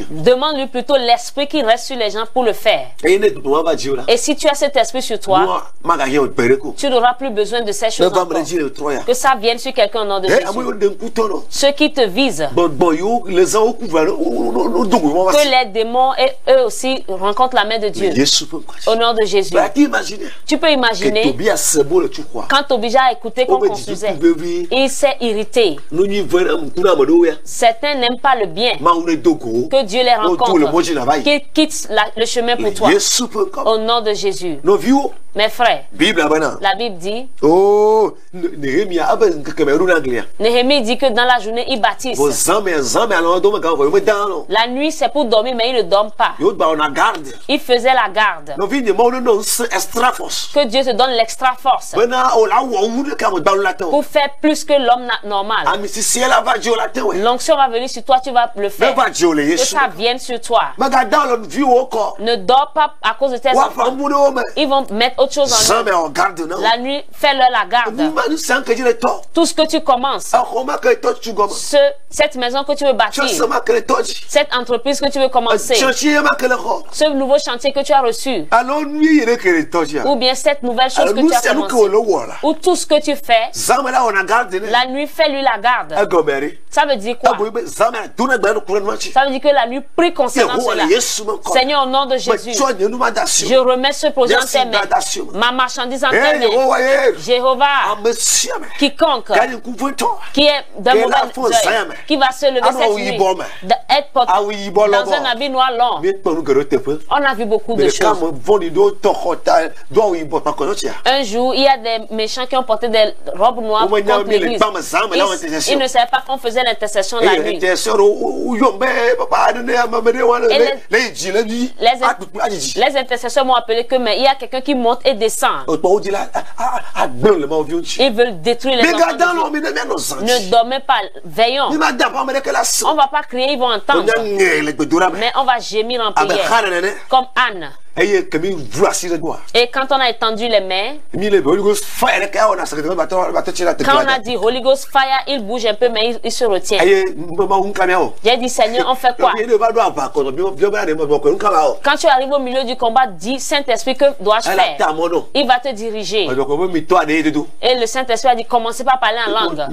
demande-lui plutôt l'esprit qui reste sur les gens pour le faire. Et si tu as cet esprit sur toi, tu n'auras plus besoin de ces choses encore. Que ça vienne sur quelqu'un au nom de Jésus. Ceux qui te visent, que les démons et eux aussi rencontrent la main de Dieu. Au nom de Jésus. Tu peux imaginer quand Tobija a écouté qu'on construisait, il s'est irrité. Certains n'aiment pas le bien. Que Dieu les rencontre. Qu'ils quittent le chemin pour toi. Au nom de Jésus. Mes frères, la Bible dit, Néhémie dit que dans la journée, ils bâtissent. La nuit, c'est pour dormir, mais ils ne dorment pas. Ils faisaient la garde. Que Dieu te donne l'extra force pour faire plus que l'homme normal. L'onction va venir sur toi, tu vas le faire. Que ça vienne sur toi. Ne dors pas à cause de tes enfants. Ils vont mettre autre chose en eux. La nuit, fais-leur la garde. Tout ce que tu commences, cette maison que tu veux bâtir, cette entreprise que tu veux commencer, ce nouveau chantier que tu as reçu, ou bien cette nouvelle chose que tu as commencé, ou tout ce que tu fais, la nuit, fais-lui la garde. Ça veut dire quoi? Ça veut dire que la nuit, prie concernant cela. Seigneur, au nom de Jésus, je remets ce projet en tes mains, ma marchandise en tes mains. Jéhovah, quiconque qui est de mauvais œil, qui va se lever cette nuit, être porté dans un habit noir long. On a vu beaucoup de choses. Un jour, il y a des méchants qui ont porté des robes noires contre l'église. Ils ne savaient pas qu'on faisait l'intercession la nuit. Les intercesseurs m'ont appelé que mais il y a quelqu'un qui monte et descend. Ils veulent détruire les enfants. Ne dormez pas, veillons. On ne va pas crier, ils vont entendre. Mais on va gémir en prière. Comme Anne. Et quand on a étendu les mains, quand on a dit Holy Ghost Fire, il bouge un peu, mais il se retient. J'ai dit Seigneur, on fait quoi? Quand tu arrives au milieu du combat, dis Saint-Esprit, que dois-je faire? Il va te diriger. Et le Saint-Esprit a dit commencez par parler en langue.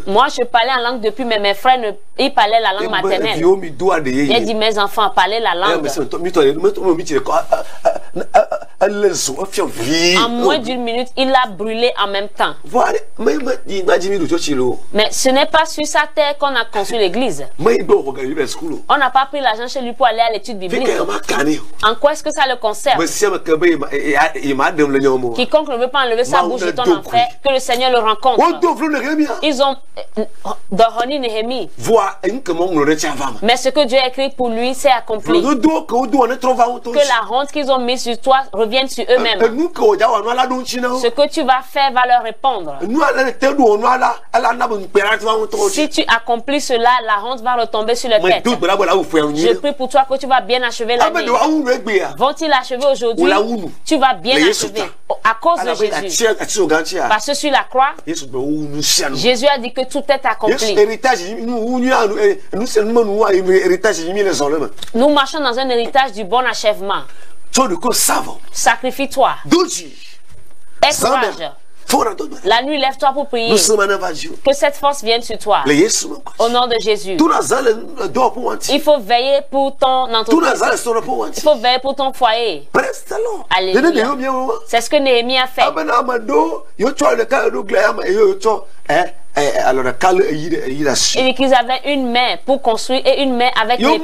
Moi je parlais en langue depuis, mais mes frères, ils parlaient la langue maternelle. J'ai dit mes enfants, parlez la langue. En moins d'une minute, il a brûlé en même temps. Mais ce n'est pas sur sa terre qu'on a construit l'église. On n'a pas pris l'argent chez lui pour aller à l'étude biblique. En quoi est-ce que ça le concerne? Quiconque ne veut pas enlever sa bouche de ton enfer, que le Seigneur le rencontre. Ils ont Dohoni Néhémie. Mais ce que Dieu a écrit pour lui, c'est accompli. Que la honte qu'ils ont mise sur toi revienne sur eux-mêmes. Ce que tu vas faire va leur répondre. Si tu accomplis cela, la honte va retomber sur leur tête. Je prie pour toi que tu vas bien achever la vie. Vont-ils achever aujourd'hui? Tu vas bien achever. À cause de Jésus. Parce que sur la croix, Jésus a dit que tout est accompli. Nous marchons dans un héritage du bon achèvement. Sacrifie-toi. Aie courage. La nuit, lève-toi pour prier. Que cette force vienne sur toi. Au nom de Jésus. Il faut veiller pour ton entreprise. Il faut veiller pour ton foyer. Alléluia. C'est ce que Néhémie a fait. Il dit qu'ils avaient une main pour construire et une main avec l'épée.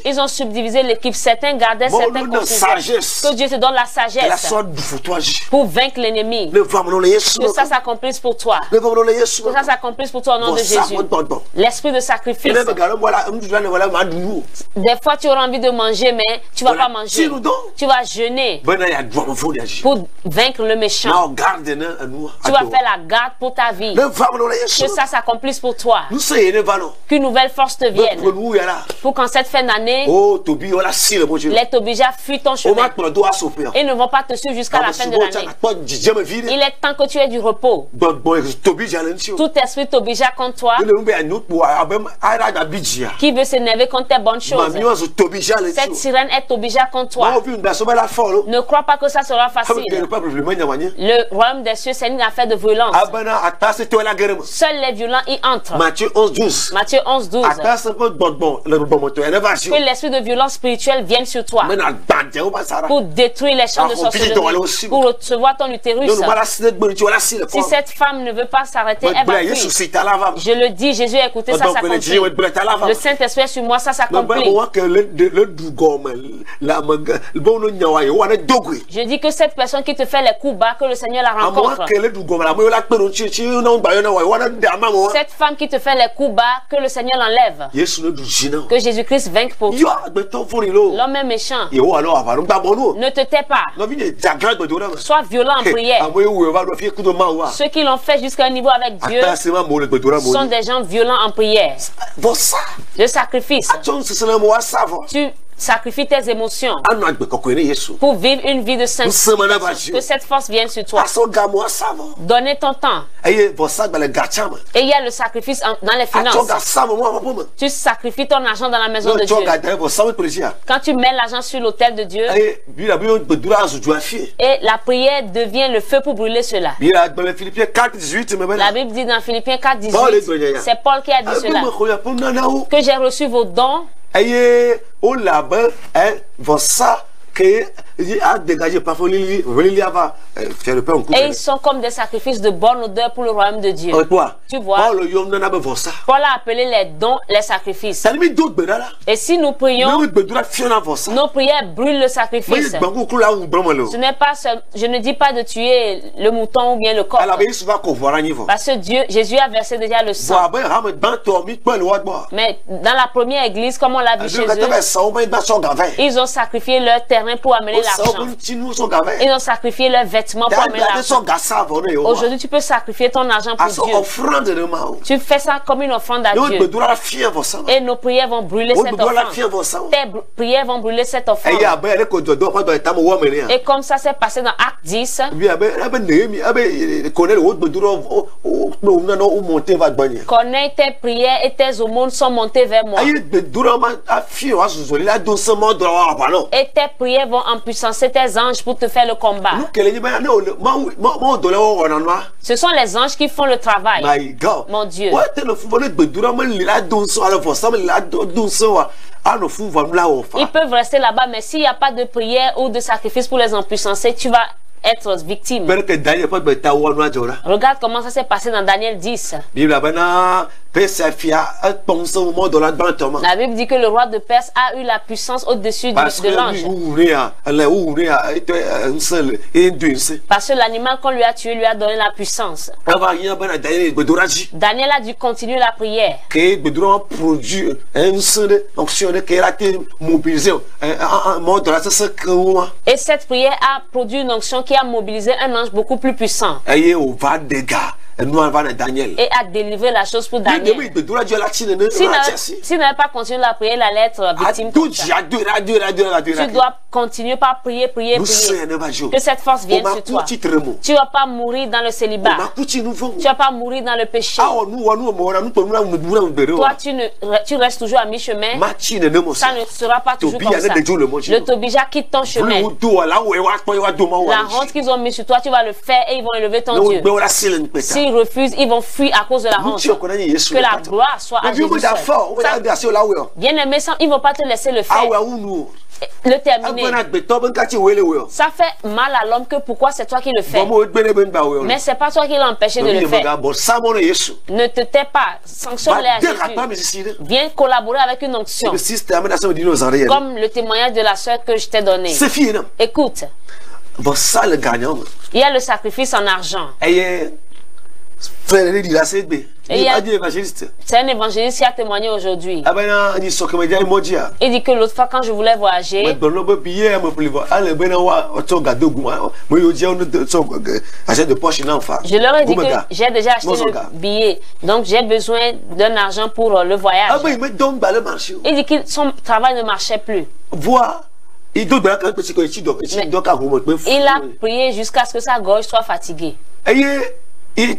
Ils ont subdivisé l'équipe. Certains gardaient, certains construisaient. Que Dieu te donne la sagesse pour vaincre l'ennemi. Que ça s'accomplisse pour toi. Que ça s'accomplisse pour toi au nom de Jésus. L'esprit de sacrifice. Des fois tu auras envie de manger, mais tu ne vas pas manger. Tu vas jeûner pour vaincre le méchant. Tu vas faire la garde pour ta vie. Que ça s'accomplisse pour toi. Qu'une nouvelle force te vienne. Pour qu'en cette fin d'année, les Tobija fuient ton chemin. Ils ne vont pas te suivre jusqu'à la fin de l'année. Il est temps que tu aies du repos. Tout esprit Tobija contre toi, qui veut s'énerver contre tes bonnes choses, cette sirène est Tobija contre toi. Ne crois pas que ça sera facile. Le royaume des cieux, c'est une affaire de violence. Seuls les violents y entrent. Matthieu 11:12. Matthieu 11:12. Que l'esprit de violence spirituelle vienne sur toi pour détruire les champs de sorcellerie, pour recevoir ton utérus. Si cette femme ne veut pas s'arrêter, elle va fuir. Je le dis, Jésus a écouté, ça s'accomplit. Le Saint-Esprit est sur moi, ça s'accomplit. Je dis que cette personne qui te fait les coups bas, que le Seigneur la rencontre. Cette femme qui te fait les coups bas, que le Seigneur l'enlève. Que Jésus-Christ vainque pour toi. L'homme est méchant. Ne te tais pas. Sois violent en prière. Ceux qui l'ont fait jusqu'à un niveau avec Dieu sont des gens violents en prière. Le sacrifice. Tu sacrifie tes émotions pour vivre une vie de sainteté. Que cette force vienne sur toi. Donnez ton temps. Et il y a le sacrifice dans les finances. Tu sacrifies ton argent dans la maison de Dieu. Quand tu mets l'argent sur l'autel de Dieu, et la prière devient le feu pour brûler cela. La Bible dit dans Philippiens 4:18, c'est Paul qui a dit cela, que j'ai reçu vos dons. Et ils sont comme des sacrifices de bonne odeur pour le royaume de Dieu. Tu vois, Paul a appelé les dons les sacrifices. Et si nous prions, nos prières brûlent le sacrifice. Ce n'est pas je ne dis pas de tuer le mouton ou bien le corps. Parce que Jésus a versé déjà le sang. Mais dans la première église, comme on l'a vu chez eux, ils ont sacrifié leur terrain pour amener l'argent. Ils ont sacrifié leurs vêtements pour amener l'argent. Aujourd'hui, tu peux sacrifier ton argent pour Dieu. Tu fais ça comme une offrande à Dieu. Et nos prières vont brûler cette offrande. Tes prières vont brûler cette offrande. Et comme ça s'est passé dans Acte 10, connais tes prières et tes aumônes sont montées vers moi. Et tes prières vont empuissancer tes anges pour te faire le combat. Ce sont les anges qui font le travail. Mon Dieu. Ils peuvent rester là-bas, mais s'il n'y a pas de prière ou de sacrifice pour les empuissancer, tu vas être victime. Regarde comment ça s'est passé dans Daniel 10. La Bible dit que le roi de Perse a eu la puissance au-dessus de l'ange. Parce que l'animal qu'on lui a tué lui a donné la puissance. Daniel a dû continuer la prière. Et cette prière a produit une onction qui a mobilisé un ange beaucoup plus puissant. Et a délivré la chose pour Daniel. S'il n'avait pas continué la prière, il allait être victime. Tu dois continuer par prier, prier, prier. Que cette force vienne sur toi. Tu ne vas pas mourir dans le célibat. Tu ne vas pas mourir dans le péché. Toi, tu restes toujours à mi-chemin. Ça ne sera pas toujours comme ça. Le Tobija quitte ton chemin. La honte qu'ils ont mis sur toi, tu vas le faire et ils vont élever ton Dieu. S'ils refusent, ils vont fuir à cause de la honte. Que la gloire soit à Jésus seul. Bien aimé, ils ne vont pas te laisser le faire. Le terminer. Ça fait mal à l'homme que pourquoi c'est toi qui le fais. Mais c'est pas toi qui l'as empêché de le faire. Ne te tais pas. Sanctionne-les à Jésus. Viens collaborer avec une onction. Comme le témoignage de la soeur que je t'ai donné. Écoute. Il y a le sacrifice en argent. C'est un évangéliste qui a témoigné aujourd'hui. Il dit que l'autre fois quand je voulais voyager, je leur ai dit que j'ai déjà acheté le billet, donc j'ai besoin d'un argent pour le voyage. Il dit que son travail ne marchait plus. Il a prié jusqu'à ce que sa gorge soit fatiguée. Il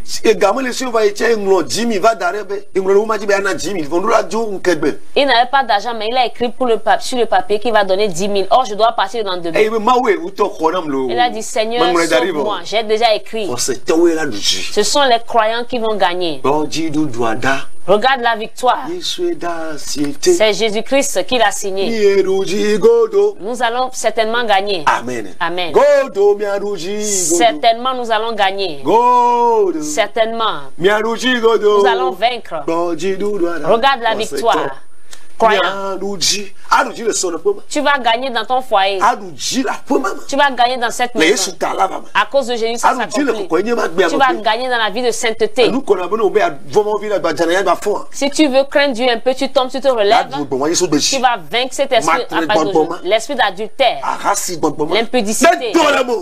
n'avait pas d'argent, mais il a écrit sur le papier qu'il va donner 10 000. Or, je dois partir dans 2 000. Il a dit, Seigneur, sauve-moi. J'ai déjà écrit. Ce sont les croyants qui vont gagner. Regarde la victoire. C'est Jésus-Christ qui l'a signé. Nous allons certainement gagner. Amen. Amen. Certainement nous allons gagner. Certainement. Nous allons vaincre. Regarde la victoire. Croyant. Tu vas gagner dans ton foyer. Tu vas gagner dans cette maison. À cause de Jésus, ça s'accomplit. Tu vas gagner dans la vie de sainteté. Si tu veux craindre Dieu un peu, tu tombes, tu te relèves. Tu vas vaincre cet esprit, l'esprit d'adultère, l'impudicité,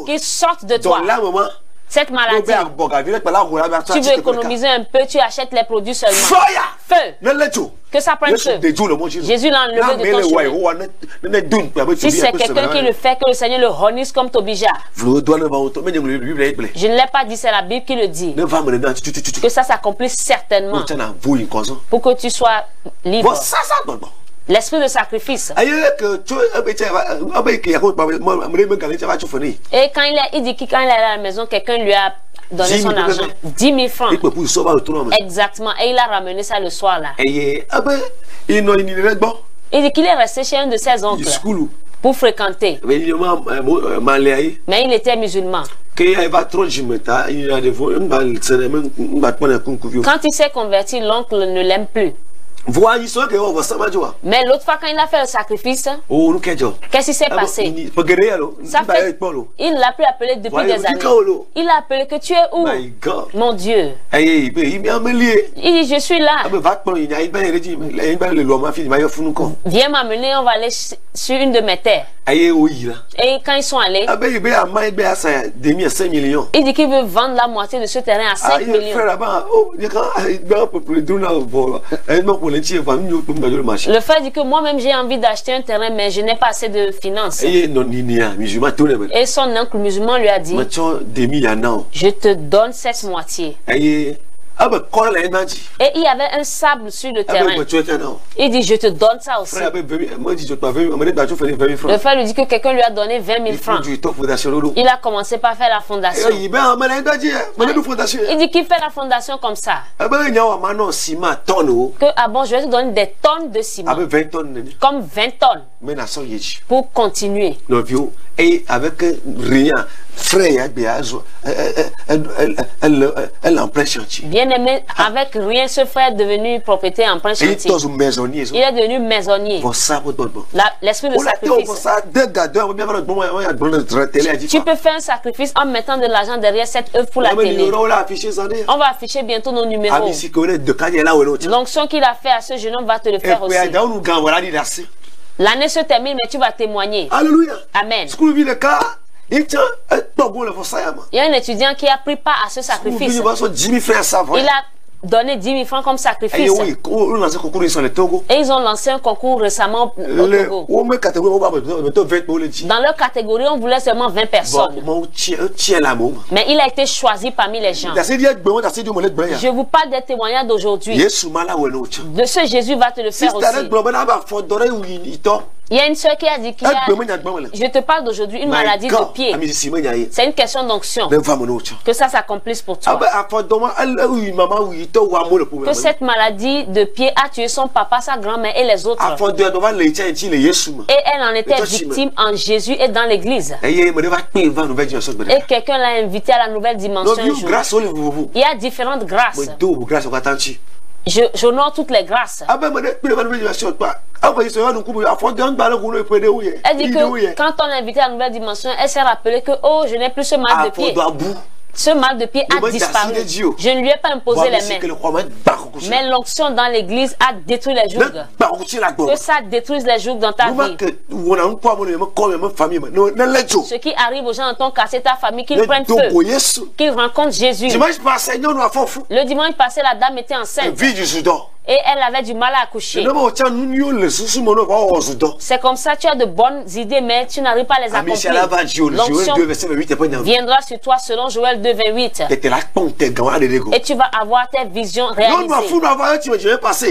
qui sortent de toi. Cette maladie, tu veux économiser un peu, tu achètes les produits seulement. Feu! Que ça prenne feu. Jésus l'a enlevé de ton chemin. Si c'est quelqu'un qui le fait, que le Seigneur le honnisse comme Tobija. Je ne l'ai pas dit, c'est la Bible qui le dit. Que ça s'accomplisse certainement. Pour que tu sois libre. L'esprit de sacrifice. Et quand il dit que quand il est à la maison, quelqu'un lui a donné son argent. 10 000 francs. Exactement. Et il a ramené ça le soir là. Il dit qu'il est resté chez un de ses oncles pour fréquenter. Mais il était musulman. Quand il s'est converti, l'oncle ne l'aime plus. Mais l'autre fois quand il a fait le sacrifice, qu'est-ce qui s'est passé? Ça fait, il l'a plus appelé depuis des années. Il a appelé que tu es où? Mon Dieu. Il dit je suis là. Viens m'amener, on va aller sur une de mes terres. Et quand ils sont allés, il dit qu'il veut vendre la moitié de ce terrain à 5 millions. Le frère dit que moi-même j'ai envie d'acheter un terrain, mais je n'ai pas assez de finances. Et son oncle musulman lui a dit, je te donne cette moitié. Et il y avait un sable sur le terrain. Il dit, je te donne ça aussi. Le frère lui dit que quelqu'un lui a donné 20 000 francs. Il a commencé par faire la fondation. Il dit qu'il fait la fondation comme ça. Que, ah bon, je vais te donner des tonnes de ciment. Comme 20 tonnes. Pour continuer. Et avec rien, frère, elle en plein chantier. Bien aimé, avec rien, ce frère est devenu propriétaire en plein chantier. Il est devenu maisonnier. L'esprit de sacrifice. Tu peux faire un sacrifice en mettant de l'argent derrière cette œuvre pour la télé. On va afficher bientôt nos numéros. L'onction qu'il a fait à ce jeune homme va te le faire aussi. L'année se termine, mais tu vas témoigner. Alléluia. Amen. Il y a un étudiant qui a pris part à ce sacrifice. Il a donné 10 000 francs comme sacrifice. Et ils ont lancé un concours récemment au Togo. Dans leur catégorie, on voulait seulement 20 personnes. Mais il a été choisi parmi les gens. Je vous parle des témoignages d'aujourd'hui. De ce Jésus va te le faire aussi. Il y a une soeur qui a dit qu'il je te parle d'aujourd'hui, une maladie de pied. C'est une question d'onction. Que ça s'accomplisse pour toi. Que cette maladie de pied a tué son papa, sa grand-mère et les autres. Et elle en était victime en Jésus et dans l'église. Et quelqu'un l'a invité à la nouvelle dimension. Il y a différentes grâces. J'honore toutes les grâces. Elle dit que quand on l'a invité à la nouvelle dimension, elle s'est rappelée que oh, je n'ai plus ce mal de pied. Ce mal de pied a disparu. Je ne lui ai pas imposé les mains. Mais l'onction dans l'église a détruit les jougs. Que ça détruise les jougs dans ta vie. Ce qui arrive aux gens dans ton quartier, ta famille, qu'ils prennent feu. Qu'ils rencontrent Jésus. Le dimanche passé, la dame était enceinte. Et elle avait du mal à accoucher. C'est comme ça, tu as de bonnes idées, mais tu n'arrives pas à les accomplir. L'onction viendra sur toi selon Joël 2:28. Et tu vas avoir tes visions réalisées.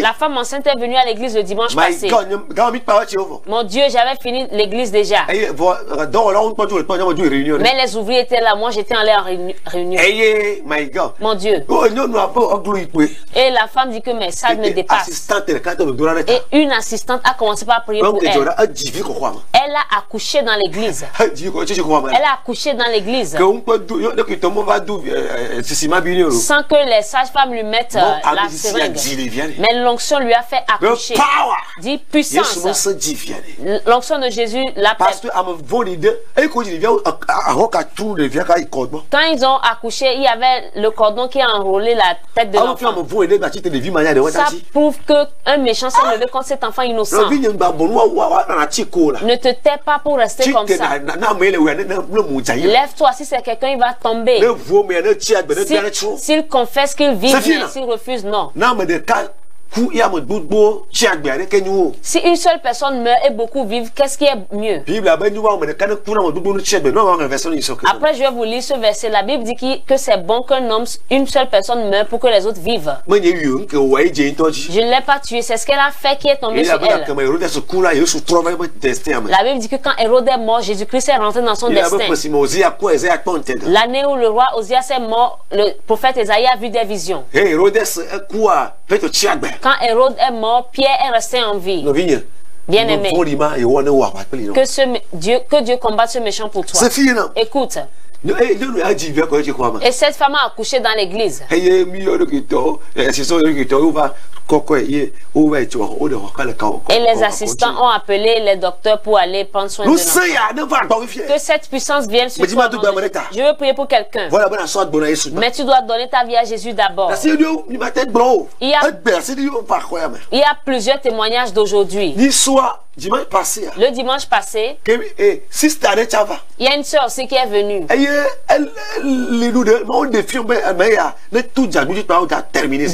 La femme enceinte est venue à l'église le dimanche passé. Mon Dieu, j'avais fini l'église déjà. Mais les ouvriers étaient là, moi j'étais allé en réunion. Mon Dieu. Et la femme dit que mes salles me dépassent. Et une assistante a commencé par prier pour elle. Elle a accouché dans l'église. Elle a accouché dans l'église. Sans que les sages-femmes lui mettent la seringue. Mais l'onction lui a fait accoucher. Dit puissance. L'onction de Jésus l'appelle. Quand ils ont accouché, il y avait le cordon qui a enrôlé la tête de l'enfant. Ça prouve qu'un méchant s'est levé contre cet enfant innocent. Ne te tais pas pour rester comme ça. Lève-toi, si c'est quelqu'un, il va tomber. S'il confesse qu'il vit, s'il refuse, non. Si une seule personne meurt et beaucoup vivent, qu'est-ce qui est mieux? Après, je vais vous lire ce verset. La Bible dit que c'est bon qu'un homme, une seule personne meurt pour que les autres vivent. Je ne l'ai pas tué, c'est ce qu'elle a fait qui est tombé sur elle. La Bible dit que quand Hérode est mort, Jésus-Christ est rentré dans son destin. L'année où le roi Osias est mort, le prophète Esaïe a vu des visions. Quand Hérode est mort, Pierre est resté en vie. Bien aimé. Que Dieu combatte ce méchant pour toi. Écoute. Et cette femme a accouché dans l'église. Et les assistants ont appelé les docteurs pour aller prendre soin de l'enfant. Que cette puissance vienne sur toi. Je veux prier pour quelqu'un. Mais tu dois donner ta vie à Jésus d'abord. Il y a plusieurs témoignages d'aujourd'hui. Le dimanche passé, il y a une soeur aussi qui est venue.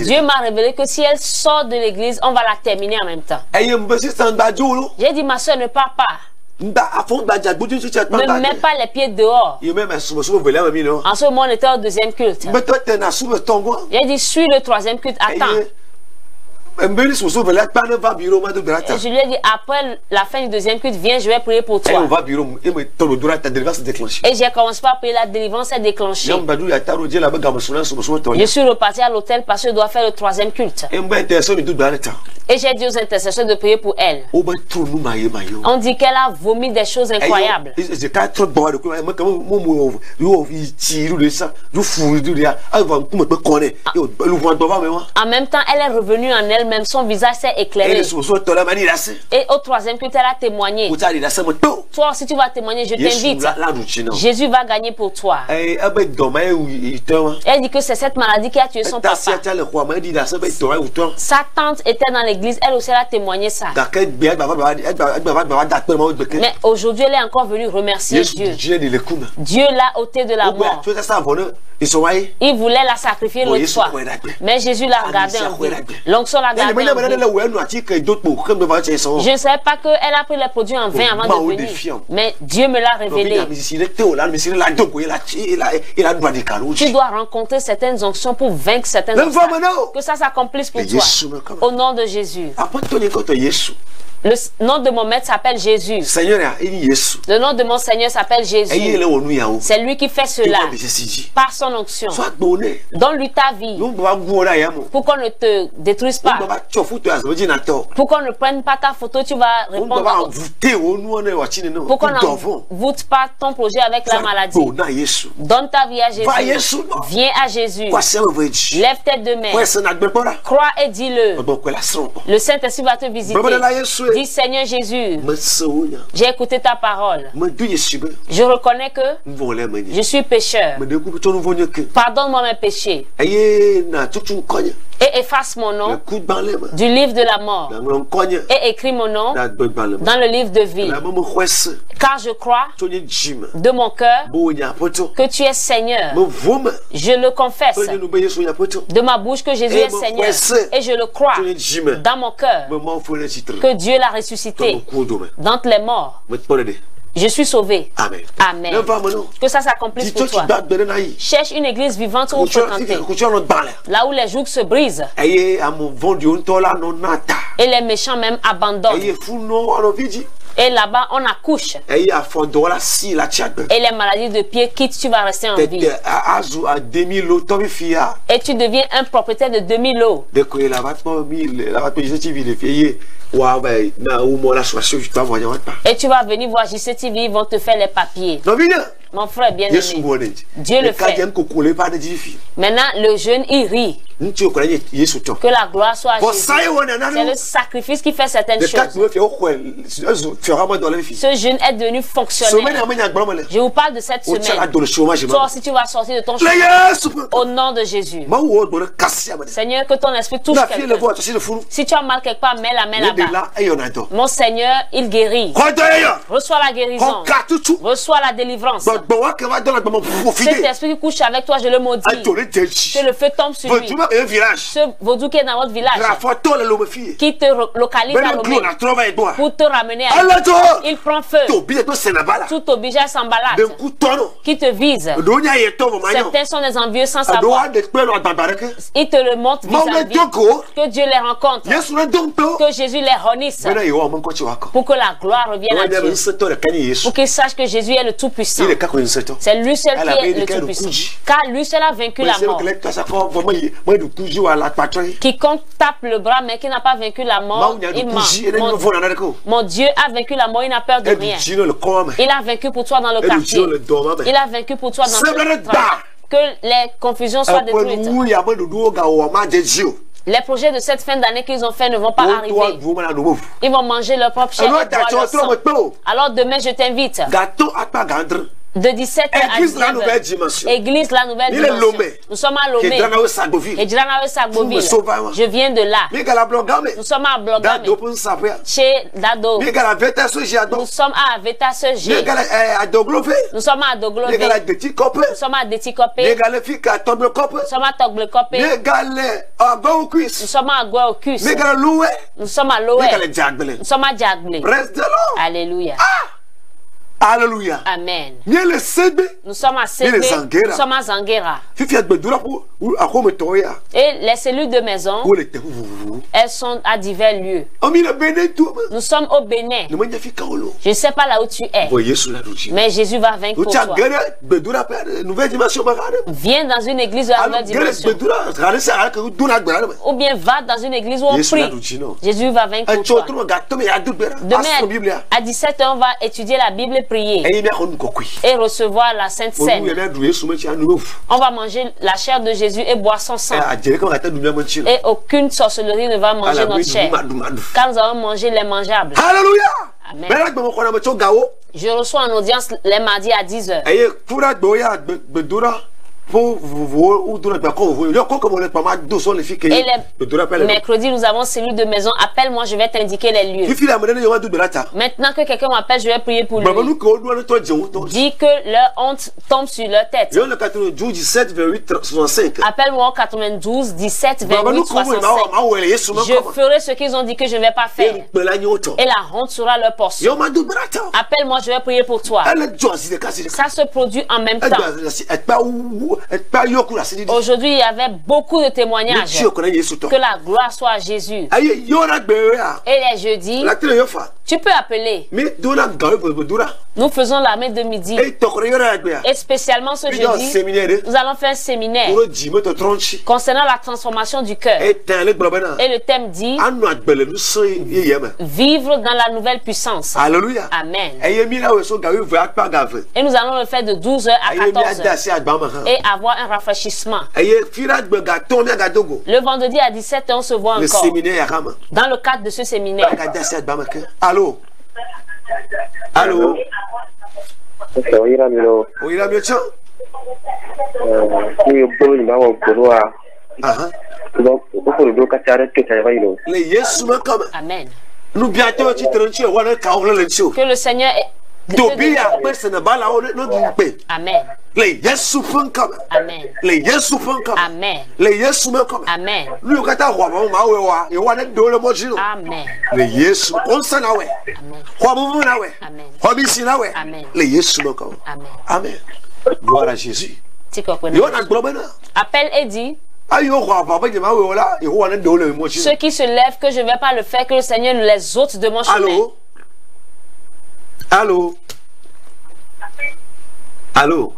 Dieu m'a révélé que si elle sort de l'église, on va la terminer en même temps. J'ai dit, ma soeur, ne pars pas. Ne mets pas les pieds dehors. En ce moment, on était au deuxième culte. J'ai dit, suis le troisième culte, attends. Et je lui ai dit, après la fin du deuxième culte, viens, je vais prier pour toi. Et j'ai commencé par prier, la délivrance est déclenchée. Je suis reparti à l'hôtel parce que je dois faire le troisième culte. Et j'ai dit aux intercesseurs de prier pour elle. On dit qu'elle a vomi des choses incroyables. En même temps, elle est revenue en elle. Même son visage s'est éclairé. Et au troisième culte, elle a témoigné. Toi aussi, tu vas témoigner, je t'invite. Jésus va gagner pour toi. Elle dit que c'est cette maladie qui a tué son papa. Sa tante était dans l'église, elle aussi elle a témoigné ça. Mais aujourd'hui, elle est encore venue remercier Dieu. Dieu l'a ôté de la mort. Il voulait la sacrifier l'autre fois. Mais Jésus l'a regardé en vie. L'onction l'a gardé en vie. Je ne savais pas qu'elle a pris les produits en vain avant de venir. Mais Dieu me l'a révélé. Tu dois rencontrer certaines onctions pour vaincre certaines onctions. Que ça s'accomplisse pour toi. Au nom de Jésus. Le nom de mon maître s'appelle Jésus. Le nom de mon Seigneur s'appelle Jésus. C'est lui qui fait cela. Par son onction. Donne-lui ta vie. Pour qu'on ne te détruise pas. Pour qu'on ne prenne pas ta photo, tu vas répondre. Pour qu'on n'envoûte pas ton projet avec la maladie. Donne ta vie à Jésus. Viens à Jésus. Lève tes deux mains. Crois et dis-le. Le Saint-Esprit va te visiter. Dis Seigneur Jésus, j'ai écouté ta parole. Je reconnais que je suis pécheur. Pardonne-moi mes péchés. Et et efface mon nom du livre de la mort et écris mon nom dans le livre de vie. Car je crois de mon cœur que tu es Seigneur. Je le confesse de ma bouche que Jésus est Seigneur et je le crois dans mon cœur que Dieu l'a ressuscité d'entre les morts. Je suis sauvé. Amen. Amen. Que ça s'accomplisse pour toi. Cherche une église vivante où fréquenter. Là où les jougs se brisent. Et les méchants même abandonnent. Et là-bas, on accouche. Et les maladies de pied quittent, tu vas rester en vie. Et tu deviens un propriétaire de 2000 lots. Et tu vas venir voir JCTV, ils vont te faire les papiers. Mon frère bien-aimé, Dieu le fait. Maintenant, le jeune, il rit. Que la gloire soit à Jésus. C'est le sacrifice qui fait certaines choses. Ce jeune est devenu fonctionnaire. Je vous parle de cette semaine. Toi aussi, tu vas sortir de ton chômage. Au nom de Jésus. Seigneur, que ton esprit touche quelqu'un. Si tu as mal quelque part, mets la main là-bas. Mon Seigneur, il guérit. Reçois la guérison. Reçois la délivrance. Cet esprit qui couche avec toi, je le maudis. Que le feu tombe sur lui. Ce vaudou qui est dans votre village, qui te localise à Lomé pour te ramener à lui. Il prend feu. Tout objet s'embalade qui te vise. Certains sont des envieux sans savoir. Ils te le montrent vis-à-vis. Que Dieu les rencontre. Que Jésus les renisse. Pour que la gloire revienne à Dieu. Pour qu'ils sachent que Jésus est le Tout-Puissant. C'est lui seul qui est le Tout-Puissant. Car lui seul a vaincu la mort. Quiconque tape le bras mais qui n'a pas vaincu la mort, il ment. Mon Dieu a vaincu la mort, il n'a peur de rien. Il a vaincu pour toi dans le quartier. Il a vaincu pour toi dans le travail. Que les confusions soient détruites. Les projets de cette fin d'année qu'ils ont fait ne vont pas arriver. Ils vont manger leur propre chair et boire leur sang. Alors demain, je t'invite. De 17h à 19h. Église la nouvelle dimension. Nous sommes à Lomé. Je viens de là. Nous sommes à Blogame. Chez Dado. Nous sommes à Vetasege. Nous sommes à Doglové. Nous sommes à Detikopé. Nous sommes à Toglekopé. Nous sommes à Gouaocus. Nous sommes à Loé. Nous sommes à Djaglé. Alléluia. Alléluia. Amen. Nous sommes à Sébé. Nous sommes à Zanguera. Et les cellules de maison, elles sont à divers lieux. Nous sommes au Bénin. Je ne sais pas là où tu es. Mais Jésus va vaincre pour toi. Viens dans une église de la nouvelle dimension. Ou bien va dans une église où on prie. Jésus va vaincre pour toi. Demain à 17h, on va étudier la Bible et prier. Et recevoir la Sainte Seine. On va manger la chair de Jésus et boire son sang. Et aucune sorcellerie ne va manger notre chair. Car nous allons manger les mangeables. Alléluia. Amen. Je reçois en audience les mardis à 10h. Et les mercredis, nous avons cellule de maison. Appelle-moi, je vais t'indiquer les lieux. Maintenant que quelqu'un m'appelle, je vais prier pour lui. Dis que leur honte tombe sur leur tête. Appelle-moi au 92 17 28 65. Je ferai ce qu'ils ont dit que je ne vais pas faire. Et la honte sera leur portion. Appelle-moi, je vais prier pour toi. Ça se produit en même temps. Aujourd'hui, il y avait beaucoup de témoignages. Que la gloire soit à Jésus. Et les jeudis, tu peux appeler. Nous faisons l'armée de midi. Et spécialement ce jeudi, nous allons faire un séminaire concernant la transformation du cœur. Et le thème dit vivre dans la nouvelle puissance. Alléluia. Amen. Et nous allons le faire de 12h à 14h. Et avoir un rafraîchissement. Le vendredi à 17h, on se voit encore. Dans le cadre de ce séminaire. Allô? Allô? Amen. Nous bientôt tu tranquille voilà que le Seigneur Amen. Le Yesu funkama. Amen. Le Yesu funkama. Amen. Le Yesu funkama. Amen. Lu kata wa ma we wa e wa na do le mo jino. Amen. Le Yesu onsa na we. Amen. Kwa mu na we. Amen. Kwa bi si na we. Amen. Le Yesu funkama. Amen. Amen. Gloire à Jésus. Yo na globena. Appelle et dit ceux qui se lèvent, que je ne vais pas le faire, que le Seigneur nous les ôte de mon chemin. Allô? Allô? Allô?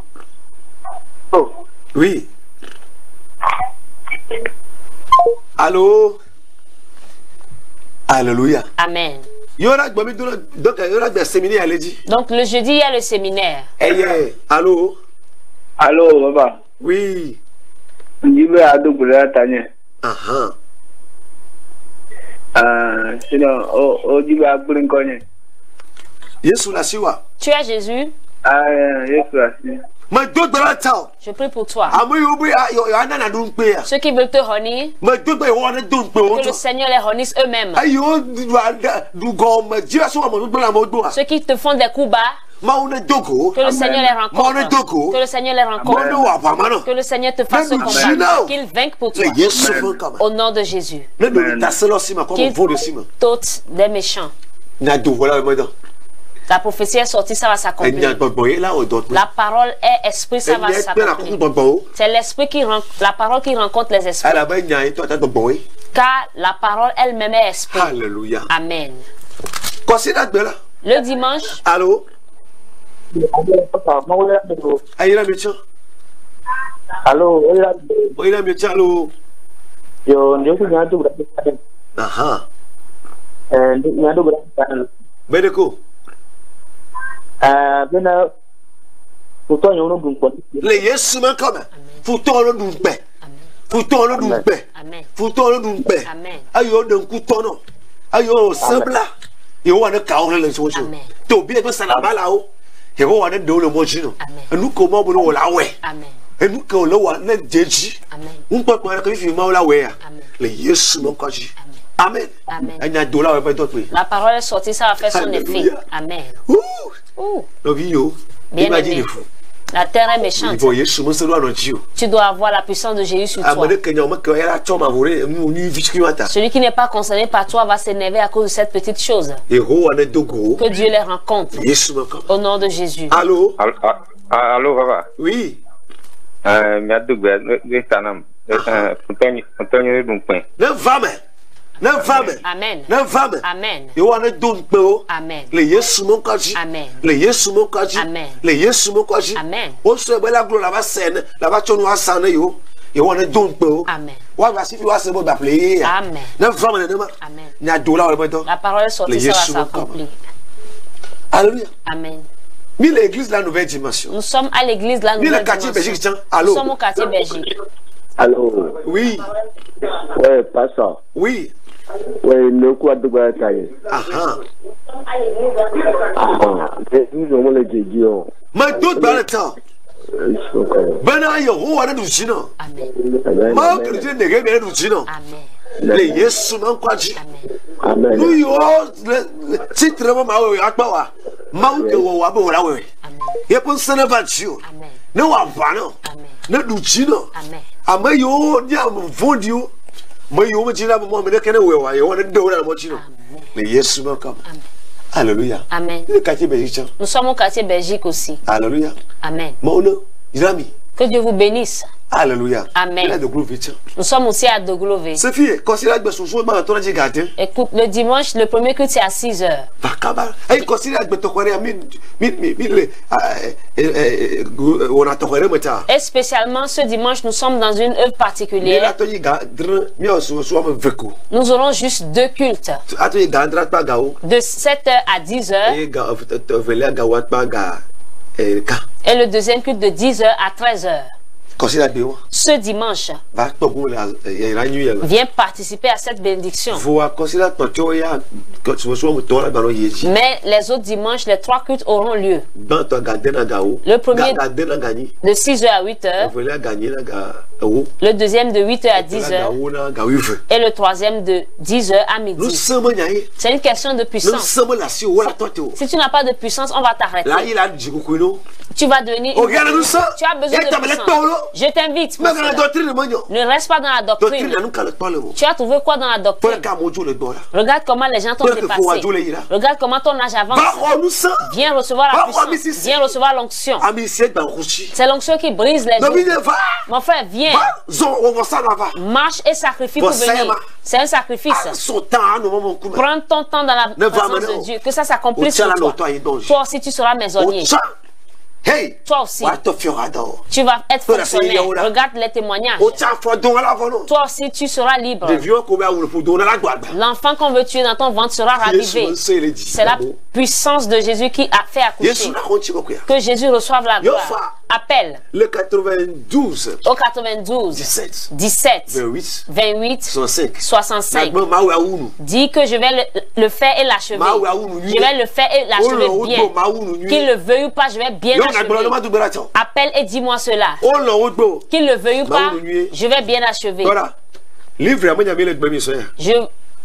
Oh. Oui. Allô? Alléluia. Amen. Donc le jeudi, il y a le séminaire. Allô? Allô, papa? Oui. Tu as Jésus? Je prie pour toi. Ceux qui veulent te honir, que le Seigneur les honisse eux-mêmes. Ceux qui te font des coups bas, que le Seigneur les rencontre. Que le Seigneur les rencontre. Que le Seigneur te fasse combattre. Qu'il vainque pour toi. Au nom de Jésus. Qu'il t'ôte des méchants. La prophétie est sortie, ça va s'accomplir. La parole est esprit, ça va s'accomplir. C'est l'esprit qui la parole qui rencontre les esprits. Car la parole elle-même est esprit. Alléluia. Amen. Le dimanche. Allô? Allô? Bedeko. Le Yesu man comme futon lo dumpe. Futon lo dumpe. Futon lo dumpe. Ayo de kutono. Ayo sebla. Yo wana ka o le so so. To bi e ko salama la o. He wo wana do le mo jino. Enu ko mo bu no la we. Amen. Enu ko lo wa na jeji. Amen. Un po ko fi ma la we ya. Le Yesu man ko ji. Amen. Amen. La parole est sortie, ça va faire son effet. Amen. Bien aimé. La terre est méchante. Tu dois avoir la puissance de Jésus sur toi. Celui qui n'est pas concerné par toi va s'énerver à cause de cette petite chose. Que Dieu les rencontre. Au nom de Jésus. Allô? Allô, papa? Oui. Amen. Amen. Amen. Le Yesu mon kaji. Amen. Le Yesu mon kaji. Amen. Le Yesu mon kaji. Amen. O so be la glo la ba sen, la ba chonu asane yo. You want to don't go. Amen. Wa ba si fi wa se bo ba play. Amen. Na femme na ma. Amen. Na do la ba. La parole est sortie, ça va s'accomplir. Alléluia. Amen. Ni l'église la nouvelle dimension. Nous sommes à l'église la nouvelle dimension. Ni le quartier Belgique tiens. Allô. Nous sommes au quartier Belgique. Allô. Oui. Ouais, pasteur. Oui. Oui, le quoi de quoi taille. Nous le dire. Ma doute dans le temps. Bana yo ho wana du chino. Amen. Ma que tu ne gebe du chino. Amen. Le Yesu man kwaji. Amen. Nu yo titre ma wo akpa wa. Ma wo wa bo la we. Amen. Ye pon sana ba chiu. Amen. Ne wa va no. Amen. Ne du chino. Amen. Amayo dia mo fondio. Mayo mo china mo me kene we wa yo ne do la mo chino. Le Yesu man kam. Amen. Alléluia. Amen. Le quartier Belgique. Nous sommes au quartier Belgique aussi. Alléluia. Amen. Mon Isami. Que Dieu vous bénisse. Alléluia. Amen. Nous sommes aussi à Doglové. Écoute, le dimanche, le premier culte c'est à 6h. Et spécialement ce dimanche, nous sommes dans une œuvre particulière. Nous aurons juste 2 cultes. De 7h à 10h. Et le deuxième culte de 10h à 13h. Ce dimanche, viens participer à cette bénédiction. Mais les autres dimanches, les 3 cultes auront lieu. Le premier de 6h à 8h. Le deuxième de 8h à 10h. Et le troisième de 10h à midi. C'est une question de puissance. Si tu n'as pas de puissance, on va t'arrêter. Tu vas devenir. Tu as besoin de puissance. Je t'invite. Ne reste pas dans la doctrine. Tu as trouvé quoi dans la doctrine? Regarde comment les gens t'ont dépassé. Regarde comment ton âge avance. Viens recevoir la puissance. Viens recevoir l'onction. C'est l'onction qui brise les gens. Mon frère, viens. Marche et sacrifie pour venir. C'est un sacrifice. Prends ton temps dans la présence de Dieu. Que ça s'accomplisse sur toi. Toi aussi, tu seras maisonnier. Hey, toi aussi, tu vas être fonctionnaire. Regarde les témoignages. Toi aussi, tu seras libre. L'enfant qu'on veut tuer dans ton ventre sera ravivé. C'est la puissance de Jésus qui a fait accoucher. Que Jésus reçoive la gloire. Appelle. Le 92. Au 92. 17. 28. 65. Dis que je vais le faire et l'achever. Je vais le faire et l'achever bien. Qu'il le veuille ou pas, je vais bien l'achever. Appelle et dis-moi cela. Qu'il le veuille ou pas, je vais bien achever.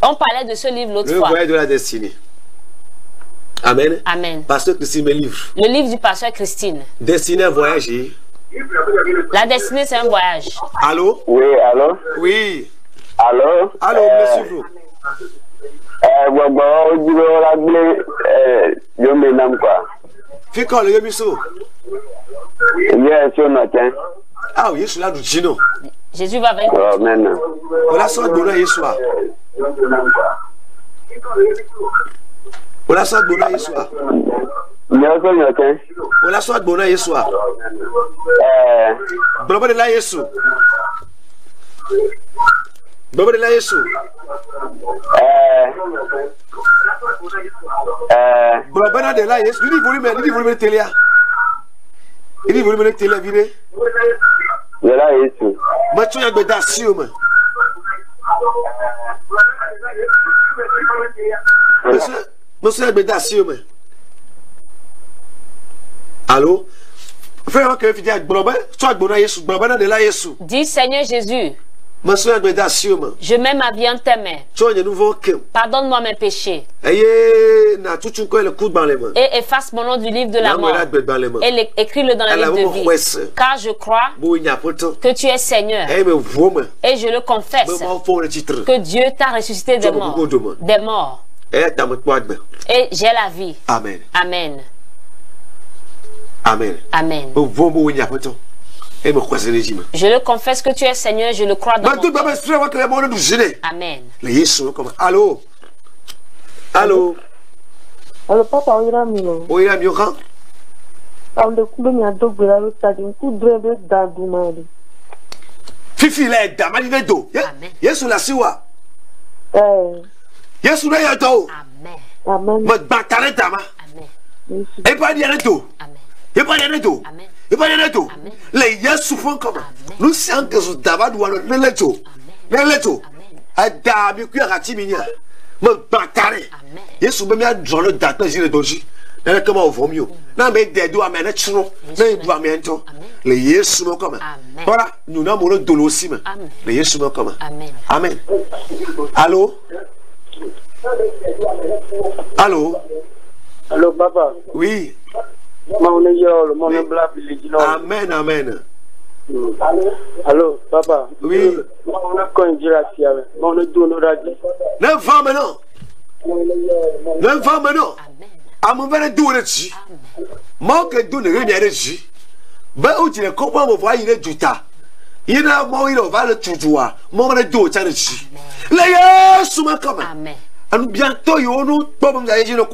On parlait de ce livre l'autre fois. Le voyage de la destinée. Amen. Amen. Pasteur Christine, me livre. Le livre du pasteur Christine. Destinée voyage. La destinée, c'est un voyage. Allô? Oui, allô? Oui. Allô? Allô, monsieur. Fais quoi, le monsieur? Ah oui, je suis là du Chino. Jésus va venir. Amen. Voilà, soit de là, Yeshua. Voilà, soit de là, Yeshua. Voilà, soit de là, Yeshua. Blabba de la Yesu. Blabba de la Yesu. Blabba de la Yesu. Il dit volume de télé. Il dit volume de télé, viré. De la Yesu. Mais tu as besoin d'assumer. Monsieur a besoin d'assumer. Allô? Frère, que tu dis Blabba, tu as besoin de Yesu. Blabba de la Yesu. Dis Seigneur Jésus. Je mets ma vie en tes mains. Pardonne-moi mes péchés. Et efface mon nom du livre de la mort. Et écris-le dans le livre de vie. Car je crois que tu es Seigneur. Et je le confesse. Que Dieu t'a ressuscité des morts. Et j'ai la vie. Amen. Amen. Amen. Amen. Je le confesse que tu es Seigneur, je le crois dans mon cœur. Amen. Allô? Allô? Allô, papa, on ira mieux. On ira mieux quand? Fifi, là, damani de do. Yesu la siwa. Yesu la yato. Amen. Amen. Ma batare dama. Amen. Et pas dire tout. Amen. Et pas dire tout. Amen. Et pas dire tout. Les Yesu font comme. Nous sommes que ce d'abord doit le leto. Le leto. Ada mi ku akati mi nya. Ma batare. Yesu be mi adro le data jire doji. Na kama ovomio. Na me de do amena chiro. Na do amento. Le Yesu mo comme. Voilà, nous na mo le dolosi ma. Le Yesu mo comme. Amen. Amen. Allô? Allô? Allô, papa? Oui. Amen, amen. Allô, papa? Oui. Neuf ans maintenant. 9 ans maintenant. Amen. Amen. Amen. Manque de ne rien reçu. Ben, où tu ne comprends pas, il est du tas. Il a mort, il va le tutoir. Mon dos, tu as reçu. Les souvent comme. Amen. And bientôt, you know, problem that you know,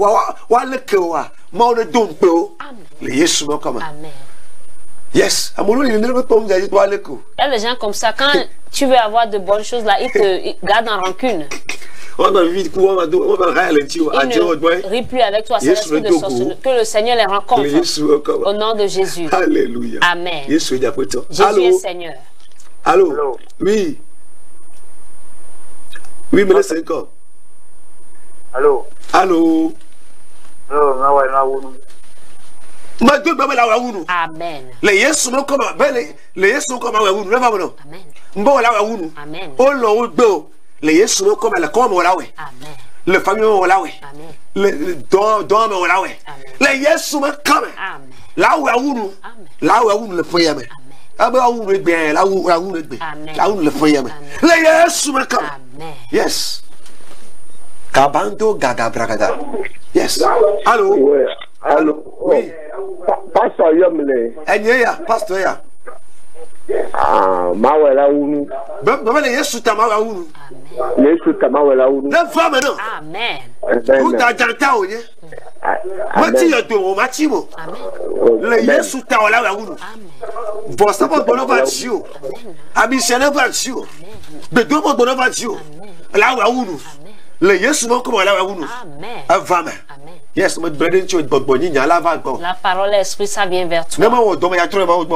what le quoi, mon don peu. Les Yesu comme. Amen. Yes, à mon il ne veut pas me dire toi le coup. Il y a des gens comme ça, quand tu veux avoir de bonnes choses là, ils te gardent en rancune. On va vite courir, on va ralentir. Il ne rit plus avec toi, c'est l'esprit de sorcellerie. Que le Seigneur les rencontre. Au nom de Jésus. Alléluia. Amen. Jésus est Seigneur. Allô? Oui. Oui, mais c'est encore. Allô? Allô? Allô, Amen. Le Yesu me comme le Yesu comme awunu ne va non. Amen. Mbo la awunu. Amen. O lo gbo le Yesu me comme la comme la we. Amen. Le famille wala we. Amen. Le don me wala we. Le Yesu me comme. Amen. La awunu. Amen. La awunu le foyame. Amen. Aba awunu bien la awunu bien. Amen. La awunu le foyame. Le Yesu me comme. Amen. Yes. Kabando gaga bragada. Yes. Allô? Ouais. Allô? Oui. Pasteur Yomle. Enyeya, pasteur ya. Ah, mawela unu. Baba le Yesu ta ma unu. Yesu ta mawela unu. Na fa me no. Amen. Ku da janta o ye. Mati yo do o mati mo. Amen. Le Yesu ta wala unu. Amen. Bo sa bo bono va chiu. Abi chene va chiu. Be do mo bono va chiu. La wa unu. Le Yesu mo ko wala unu. Amen. Avame. Amen. Yes, my brother, la parole l'esprit, ça vient vers toi.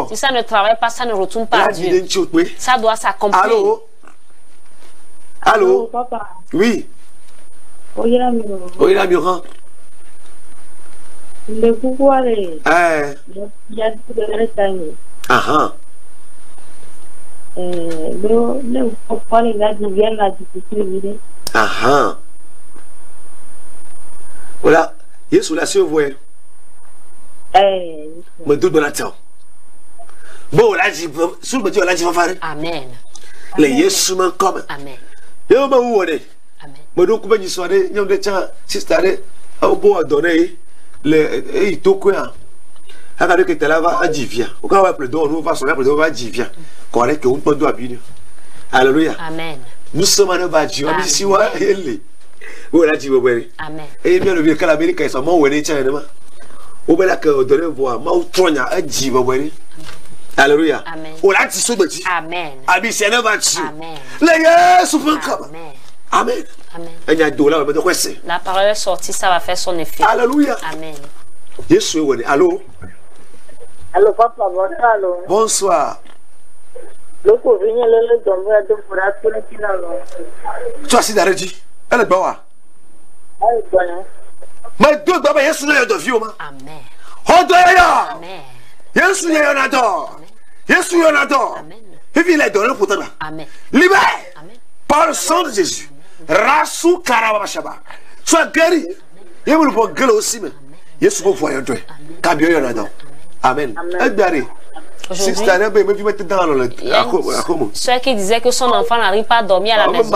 Si ça ne travaille pas, ça ne retourne pas à Dieu. Ça doit s'accomplir. Allô? Allô? Papa. Oui. Oui, la miro. Le pouvoir est. Il y a de l'État. Ah. Le pouvoir est là, il vient là, difficile. Ah. Voilà. Yesu la se voye. Me do do la tao. Bo la ji sur me di la ji fa fare. Amen. Le Yesu man come. Amen. Yo ma wo de. Amen. Me do ku ba ji so de nyom de cha sister de o bo adore le itoko ya. Aka de ke telava ajivia. O ka wa ple do no va so ya ple do va ajivia. Ko re ke un po do abi. Alléluia. Amen. Nous sommes en bas, abi si wa ele. Voilà, tu vois. Amen. Et bien le vieux que l'Amérique est sama wene China. Au bel que donner voir ma outronya a jiba wene. Alléluia. Amen. Voilà, tu so beti. Amen. Abi c'est ne va tu. Amen. Le Yesu fan comme. Amen. Amen. Amen. Il y a dollars mais de quoi c'est? La parole est sortie, ça va faire son effet. Alléluia. Amen. Yesu wene. Allô? Allô papa, bonsoir. Bonsoir. Le couvrier le dombe de pour attirer qui là. Tu as si d'arrêter. Elle est bawa. Mais deux baba Yesu na do viu ma. Amen. Hodoya. Amen. Yesu ya na do. Yesu ya na do. Amen. Et puis les donner pour toi. Amen. Libère. Amen. Par le sang de Jésus. Rasu karaba shaba. Sois guéri. Il me faut gueuler aussi mais. Yesu faut voir toi. Kabio ya na do. Amen. Amen. Ceux qui disaient que son enfant n'arrive pas à dormir à la maison.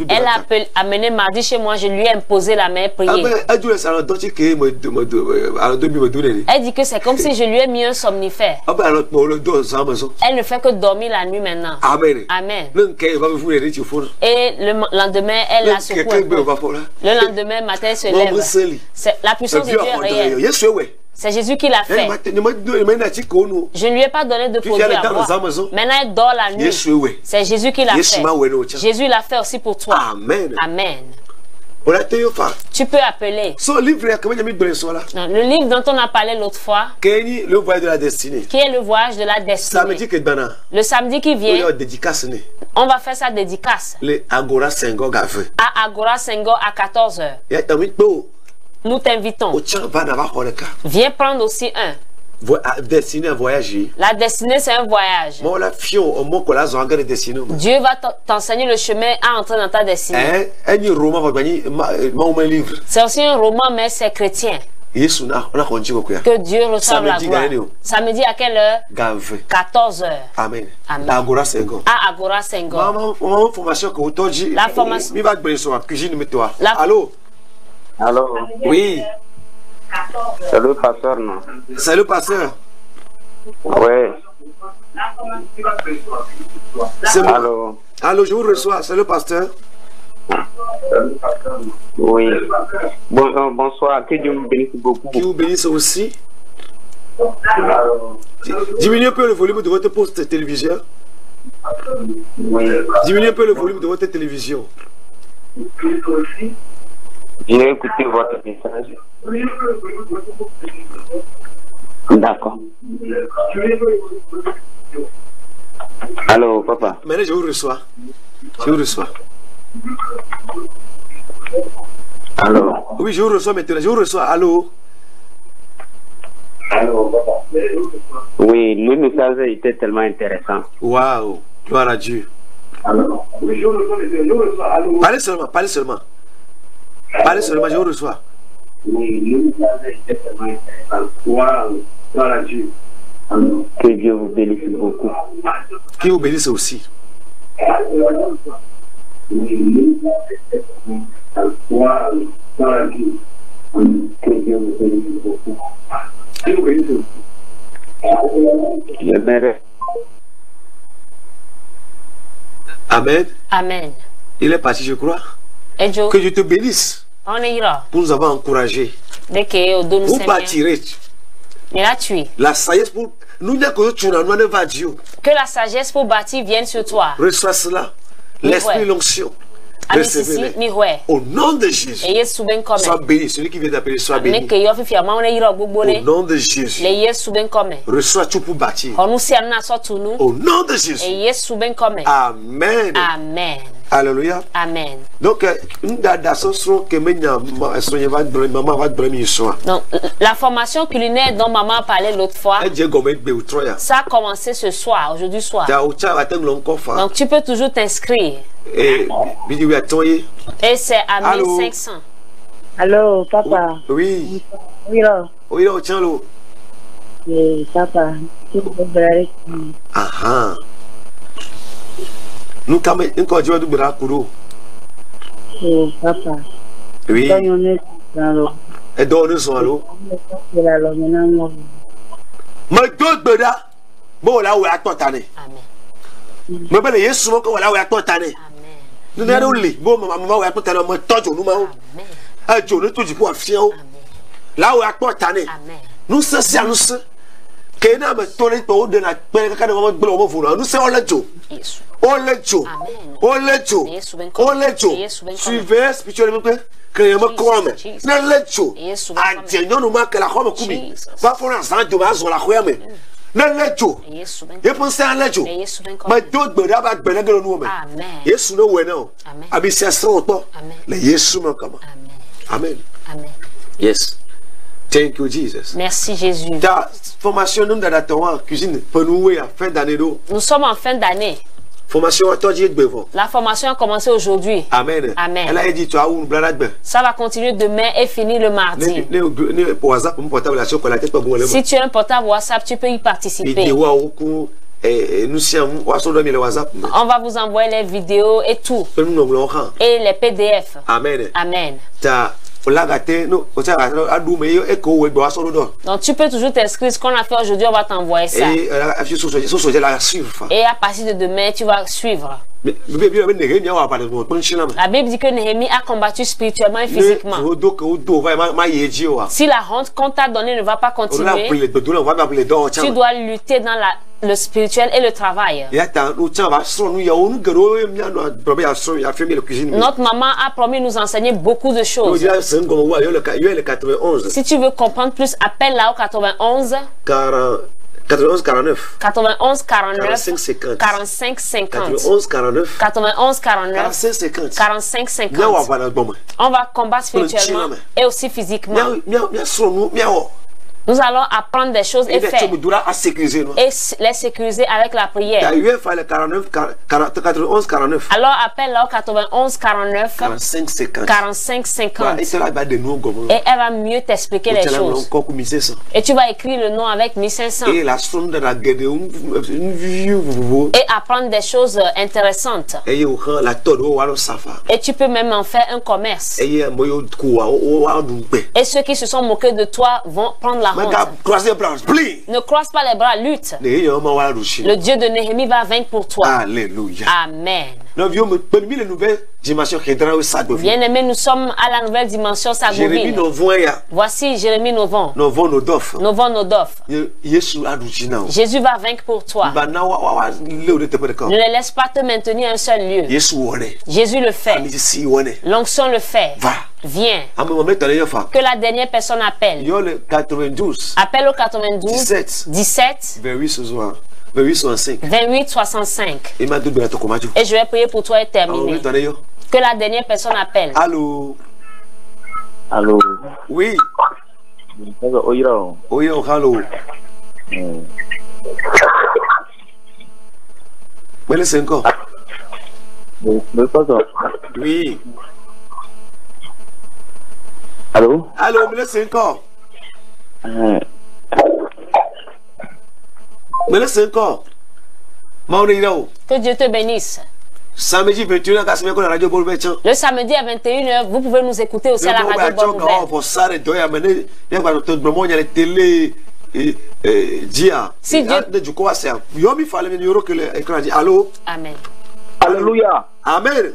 Elle a amené mardi chez moi, je lui ai imposé la main prier. Elle dit que c'est comme si je lui ai mis un somnifère. Elle ne fait que dormir la nuit maintenant. Amen. Amen. Et le lendemain, elle la secoue. Le lendemain matin, elle se lève. La puissance de Dieu est réelle. C'est Jésus qui l'a fait. Je ne lui ai pas donné de produit à boire. Maintenant, elle dort la nuit. C'est Jésus qui l'a fait. Jésus l'a fait aussi pour toi. Amen. Amen. Tu peux appeler. Le livre dont on a parlé l'autre fois, le voyage de la destinée, qui est le voyage de la destinée. Le samedi qui vient, on va faire sa dédicace à Agora Senghor à 14h. Nous t'invitons. Viens prendre aussi un. Destinée à voyager. La destinée, c'est un voyage. Dieu va t'enseigner le chemin à entrer dans ta destinée. C'est aussi un roman, mais c'est chrétien. Que Dieu reçoive la gloire. Samedi à quelle heure? 14h. Amen. Amen. À Agora Senghor. À Agora Senghor. La formation. Allô? Allô? Oui. Salut, pasteur, non? Salut, pasteur. Oui. C'est moi. Allô? Allô, je vous reçois. Salut, pasteur. Oui. Bonsoir. Que Dieu vous bénisse beaucoup. Dieu vous bénisse aussi. Diminuez un peu le volume de votre poste téléviseur. Oui. Diminuez un peu le volume de votre télévision. J'ai écouté votre message. D'accord. Allô, papa. Maintenant, je vous reçois. Je vous reçois. Allô. Oui, je vous reçois maintenant. Je vous reçois. Allô. Oui, le message était tellement intéressant. Waouh, gloire à Dieu. Parlez seulement, parlez seulement. Parlez seulement, je vous reçois. Oui, le message était tellement intéressant. Waouh, gloire à Dieu. Que Dieu vous bénisse beaucoup. Qu'il vous bénisse aussi. Amen. Amen. Il est parti, je crois. Que Dieu te bénisse. On ira. Pour nous avoir encouragés. Pour bâtir. La sagesse pour nous dire que la sagesse pour bâtir vienne sur toi. Reçois cela. L'esprit, l'onction. Recevez-les. Au nom de Jésus. Sois béni. Celui qui vient d'appeler, sois béni. Au nom de Jésus. Reçois tout pour bâtir. Au nom de Jésus. Amen. Amen. Alléluia. Amen. Donc, la formation culinaire dont maman parlait l'autre fois, ça a commencé ce soir, aujourd'hui soir. Donc, tu peux toujours t'inscrire. Et c'est à 1500. Allô, papa. Oui. Oui, là. Oui, là, tiens, là. Oui, papa. Ah. Nous quand même encore du Kuro. Oh, papa. Oui. Et dans le son l'eau. Mais d'autres beda. Bon là où est toi tanné. Amen. Mais ben les souvent quand là où est toi tanné. Amen. Nous n'allons li. Bon maman où est toi tanné me tojo nous maman. Amen. Ah Dieu nous tout du pour fier. Là où est toi tanné. Amen. Nous c'est nous que na me tourner pour de la peine quand on va vous nous c'est on le Dieu. Suivez spirituellement que je me crois. Na lecho. Adjenyo no ma que la khoma kumi. Ba fona san de ba zo la khoya me. Na lecho. Je pense à lecho. Ma do gbera ba gbera gelo no me. Yesu no we no. Abi se so to. Le Yesu mo kama. Amen. Amen. Yes. Thank you, Jesus. Merci, Jésus. Ta formation nous dans cuisine pour nous à fin d'année. Nous sommes en fin d'année. Formation à toi, la formation a commencé aujourd'hui. Amen. Amen. Elle a dit tu as une blague. Ça va continuer demain et finir le mardi. Si tu as un portable WhatsApp, tu peux y participer. On va vous envoyer les vidéos et tout. Et les PDF. Amen. Amen. Donc tu peux toujours t'inscrire. Ce qu'on a fait aujourd'hui, on va t'envoyer ça. Et à partir de demain, tu vas suivre. La Bible dit que Néhémie a combattu spirituellement et physiquement. Si la honte qu'on t'a donnée ne va pas continuer, tu dois lutter dans le spirituel et le travail. Notre maman a promis de nous enseigner beaucoup de choses. Si tu veux comprendre plus, appelle là au 91 49 45 50 45 50 91 49 45 50. On va combattre spirituellement et aussi physiquement. Nous allons apprendre des choses et faire. Et les sécuriser avec la prière. Alors appelle là au 91 49 45 50. Et elle va mieux t'expliquer les choses. Et tu vas écrire le nom avec 1500. Et apprendre des choses intéressantes. Et tu peux même en faire un commerce. Et ceux qui se sont moqués de toi vont prendre la honte. Ne croise pas les bras, lutte. Le Dieu de Néhémie va vaincre pour toi. Alléluia. Amen. Bien-aimés, nous sommes à la nouvelle dimension Sagoville. Voici Jérémie Novon. Jésus va vaincre pour toi. Ne les laisse pas te maintenir à un seul lieu. Jésus le fait. L'onction le fait. Viens. Que la dernière personne appelle. Appelle au 92 17 28 65. Et je vais prier pour toi et terminer. Que la dernière personne appelle. Allô. Allô. Oui. Oira halo. Me laissez encore. Oui. Allô? Allô, me laissez encore. Me laissez encore. Que Dieu te bénisse. Samedi 21h, le samedi à 21h, vous pouvez nous écouter aussi à la radio Bonne Nouvelle. Si Dieu... Allô? Amen. Alléluia. Amen.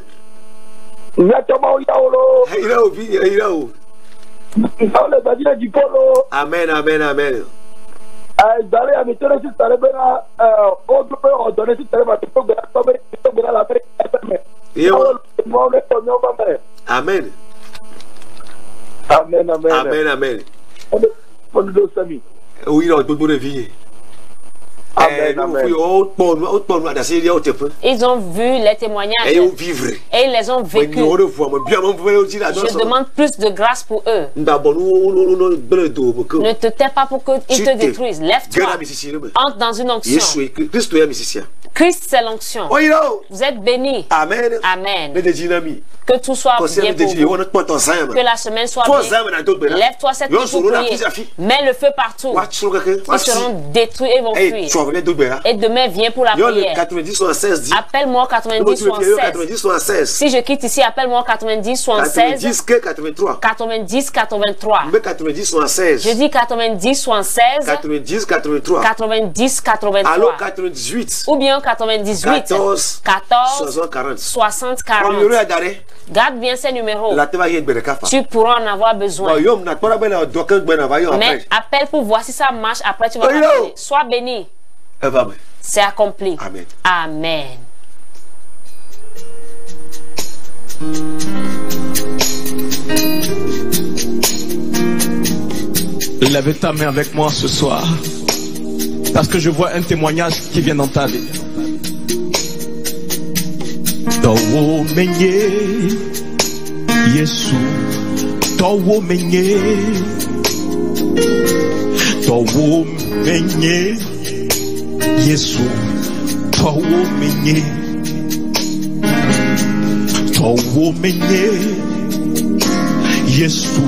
Amen, amen, amen. Amen. Amen, amen. Amen, amen. Oui, il a tout le vie. Ils ont vu les témoignages et ils les ont vécus. Je demande plus de grâce pour eux. Ne te tais pas pour qu'ils te détruisent. Lève-toi. Entre dans une onction. Christ, c'est l'onction. Vous êtes bénis. Amen. Amen. Que tout soit bien pour vous. Que la semaine soit bien. Lève-toi cette nuit pour prier. Mets le feu partout. Ils seront détruits et vont fuir. Et demain, viens pour la prière. Appelle-moi 90-76. Si je quitte ici, appelle-moi 90-76. 90-83. Je dis 90-76. 90-83. Alors 98. Ou bien 98. 14 60 40. Garde bien ces numéros. Tu pourras en avoir besoin. Mais appelle pour voir si ça marche. Après, tu vas appeler. Sois béni. C'est accompli. Amen. Amen. Lève ta main avec moi ce soir. Parce que je vois un témoignage qui vient dans ta vie. Towo menye Yesu, Towo menye, Towo menye Yesu, Towo menye, Towo menye Yesu,